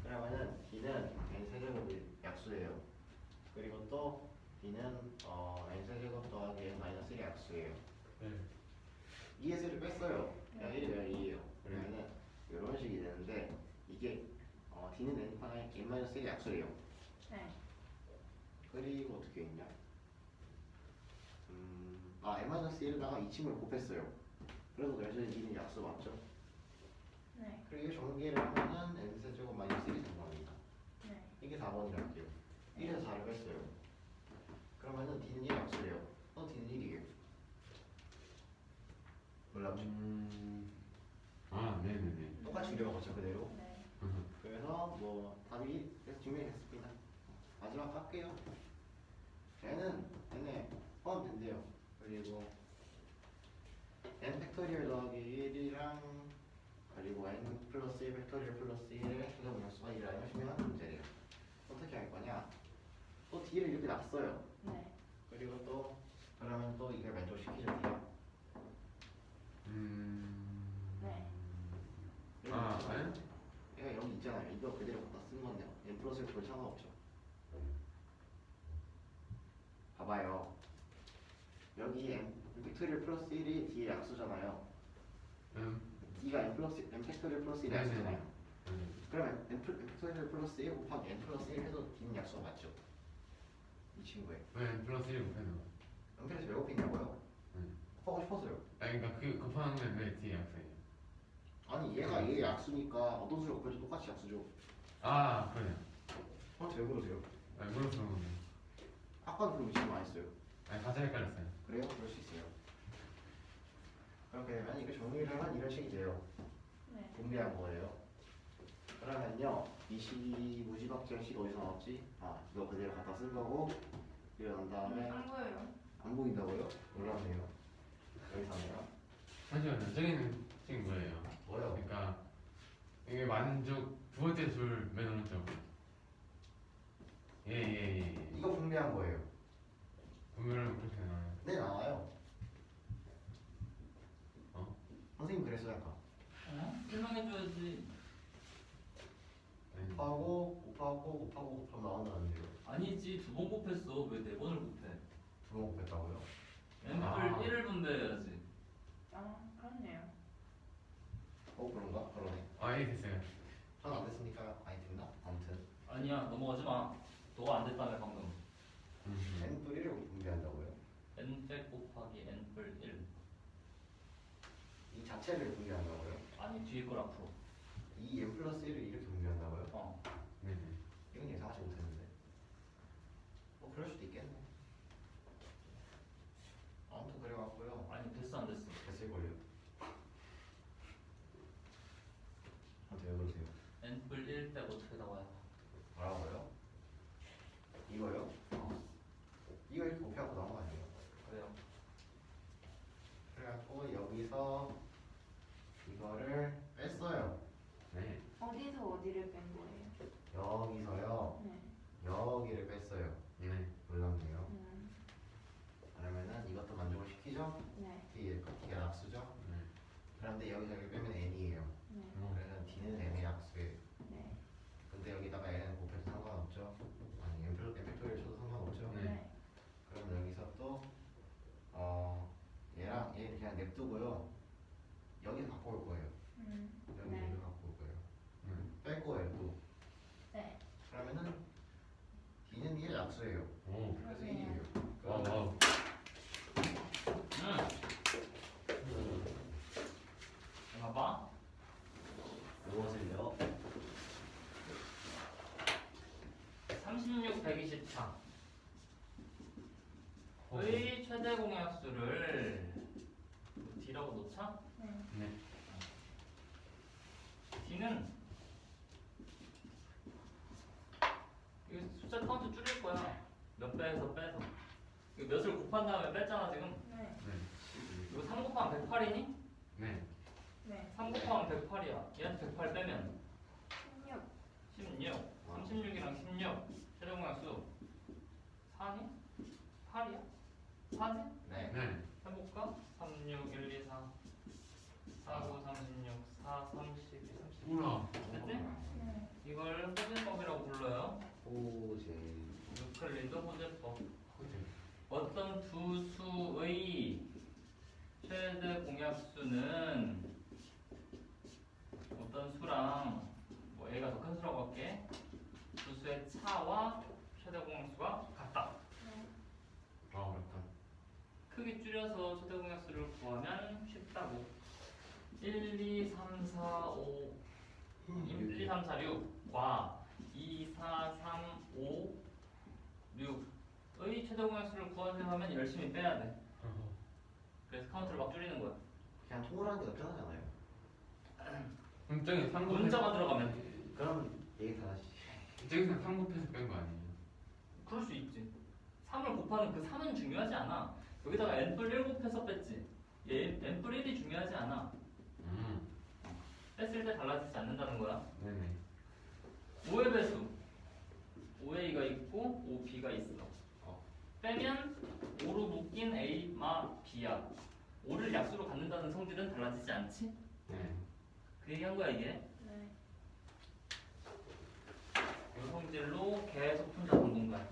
그러면은 D는 N세제곱의 약수예요. 그리고 또 D는 N세제곱 더하기 N 마이너스 1의 약수예요. 네. 2에서를 뺐어요. 그냥 1이 그냥 2예요. 그러면은 이런 식이 되는데 이게 D는 N 마이너스 1의 약수예요. 네. 그리고 어떻게 했냐? N 마이너스 1에다가 이 친구를 곱했어요. 그래서 여전히 D는 약수 맞죠? 네. 그리고 전개를 하면은 N세제곱 마이너스 1이 정답입니다. 네. 이게 4번이라 할게요. 1에서 4를 뺐어요. 그러면은 D는 1 약수예요. D는 1이에요. 몰랐죠? 아, 네네네. 똑같이 그려먹었죠 그대로. 네. 그래서 뭐 답이 그래서 증명됐습니다. 마지막 할게요. 얘는 포함된대요. 그리고 n 팩토리얼 더하기 1이랑 그리고 n 플러스 1 팩토리얼 플러스 1의 최소분수가 1이라는 신명한 문제래요. 어떻게 할 거냐? 또 D를 이렇게 놨어요. 네. 그리고 또 그러면 또 이걸 만족시키죠 D가. 네. 아, 네? 얘가 여기 있잖아요. 이거 그대로 갖다 쓴 건데요. n 플러스 1 별 상관없죠. 봐봐요. 여기 n 팩토리얼 플러스 1이 D의 약수잖아요. D가 n 팩토리얼 플러스 1의 약수잖아요. 그러면 n 팩토리얼 플러스 1 곱하기 n 플러스 1 해도 D는 약수가 맞죠? 이 친구에. 왜 플러스 1 곱해서? 연필에서 왜 곱했냐고요? 곱하고 싶었어요. 아, 그러니까 그 곱하는 건왜 D의 약수예요? 아니 얘가 얘의 약수니까 어떤 수를 곱해도 똑같이 약수죠. 아, 그래요. 왜 그러세요? 아, 물어서 그런 건데. 아까는 그럼 질문 안 했어요. 아니, 가장 헷갈렸어요. 그래요? 그럴 수 있어요. 그렇게 되면 이거 정리를 하면 이런 식이 돼요. 네. 분배한 거예요. 그러면요, 이 식이 무지박지한 식 어디서 나왔지? 이거 그대로 갖다 쓴 거고, 이거 난 다음에 안 보여요. 안 보인다고요? 놀랍네요. 여기서 하네요. 잠시만요. 저기는 지금 뭐예요? 뭐요? 그러니까 이게 만족 두 번째 줄 맨 오른쪽. 예. 이거 분배한 거예요. 분명히 그렇게 나와요. 네, 나와요. 어? 선생님 그랬어요, 아까. 설명해줘야지. 곱하고 나온다는데요. 아니지, 두 번 곱했어. 왜 네 번을 곱해? 두 번 곱했다고요? n을 아. 1을 분배해야지. 그렇네요. 그런가? 그러네. 아, 예, 됐어요. 전 안 됐으니까 아니 됐나? 아무튼 아니야, 넘어가지 마. 너가 안 됐다며 방금. n 뿔 1을 분배한다고요? n팩 곱하기 n뿔 1. 이 자체를 분배한다고요? 아니, 뒤에 걸 앞으로. 이 n 플러스 1을 이렇게 분배한다고요? 네네. 이건 예상하지 못했는데. 뭐 그럴 수도 있겠네. 아무튼 그래갖고요. 아니, 됐어 안 됐어? 됐을걸요. 아무튼 왜 그러세요? n뿔 1 빼고 어떻게 나와요? 뭐라고요? 이거요? 이거 이렇게 곱해갖고 나온 거 아니에요? 그래요. 그래갖고 여기서 이거를 뺐어요. 네. 어디서 어디를 뺀 거예요? 여기서요. 네. 여기를 뺐어요. 네. 놀랍네요. 음. 그러면은 이것도 만족을 시키죠? 네. D가 약수죠? 네. 그런데 여기서 여기 빼면 N이에요. 네. 그래서 D는 N의 약수예요. 네. 근데 여기다가 N 곱해도 상관없죠? 아니 N 팩토리얼 쳐도 상관없죠? 네. 네. 그럼 여기서 또 얘랑 얘 그냥 냅두고요. 여기서 갖고 올 거예요. 여기 네. 얘를 갖고 올 거예요. 뺄 거예요 또. 네. 그러면은 D는 1 약수예요. 오. 그래서 그러네요. 1이에요. 와우. 봐봐. 무엇을요? 36, 124. 의 최대 공약수를 D라고 놓자? 네. 네. D는 이 숫자 카운트 줄일 거야. 몇 배에서 빼서. 이거 몇을 곱한 다음에 뺐잖아 지금. 네. 네. 이거 3 곱하면 108이니? 네. 네. 3 곱하면 108이야. 얘한테 108 빼면 16. 16. 36이랑 16. 최대 공약수 4니? 8이야? 4지? 네. 네. 해볼까? 3, 6, 1, 2, 4. 4, 9, 36, 4, 32, 30. 몰라. 됐지? 네. 이걸 호재법이라고 불러요. 호재. 유클리드 호재법. 어떤 두 수의 최대 공약수는 어떤 수랑 뭐 A가 더 큰 수라고 할게. 두 수의 차와 최대 공약수가 같다. 네. 아 어렵다. 크게 줄여서 최대 공약수를 구하면 쉽다고. 1, 2, 3, 4, 5 1, 2, 3, 4, 6과 2, 4, 3, 5, 6의 최대 공약수를 구하려 하면 열심히 빼야 돼. 그래서 카운트를 막 줄이는 거야. 그냥 통일하는 게 더 편하잖아요. 저기 상급 문자가 들어가면 그럼 얘기 다 하시지. 저기서 상급해서 뺀 거 아니에요? 그럴 수 있지. 3을 곱하는 그 3은 중요하지 않아. 여기다가 n뿔 1 곱해서 뺐지. 얘 n뿔 1이 중요하지 않아. 뺐을 때 달라지지 않는다는 거야. 네네. 5의 배수 5a가 있고 5b가 있어. 빼면 5로 묶인 a, 마, b야. 5를 약수로 갖는다는 성질은 달라지지 않지? 네. 그 얘기한 거야 이게. 네. 이 성질로 계속 푼다는 건가요?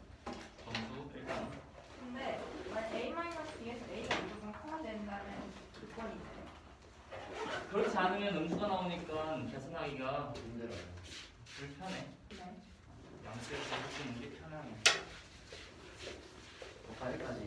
점수 일단 근데 만약 A-B에서 A가 무조건 커야 된다는 조건이 있어요. 그렇지 않으면 음수가 나오니까 계산하기가 힘들어요. 불편해. 네. 양수에서 해주는 게 편하네. 곱하기까지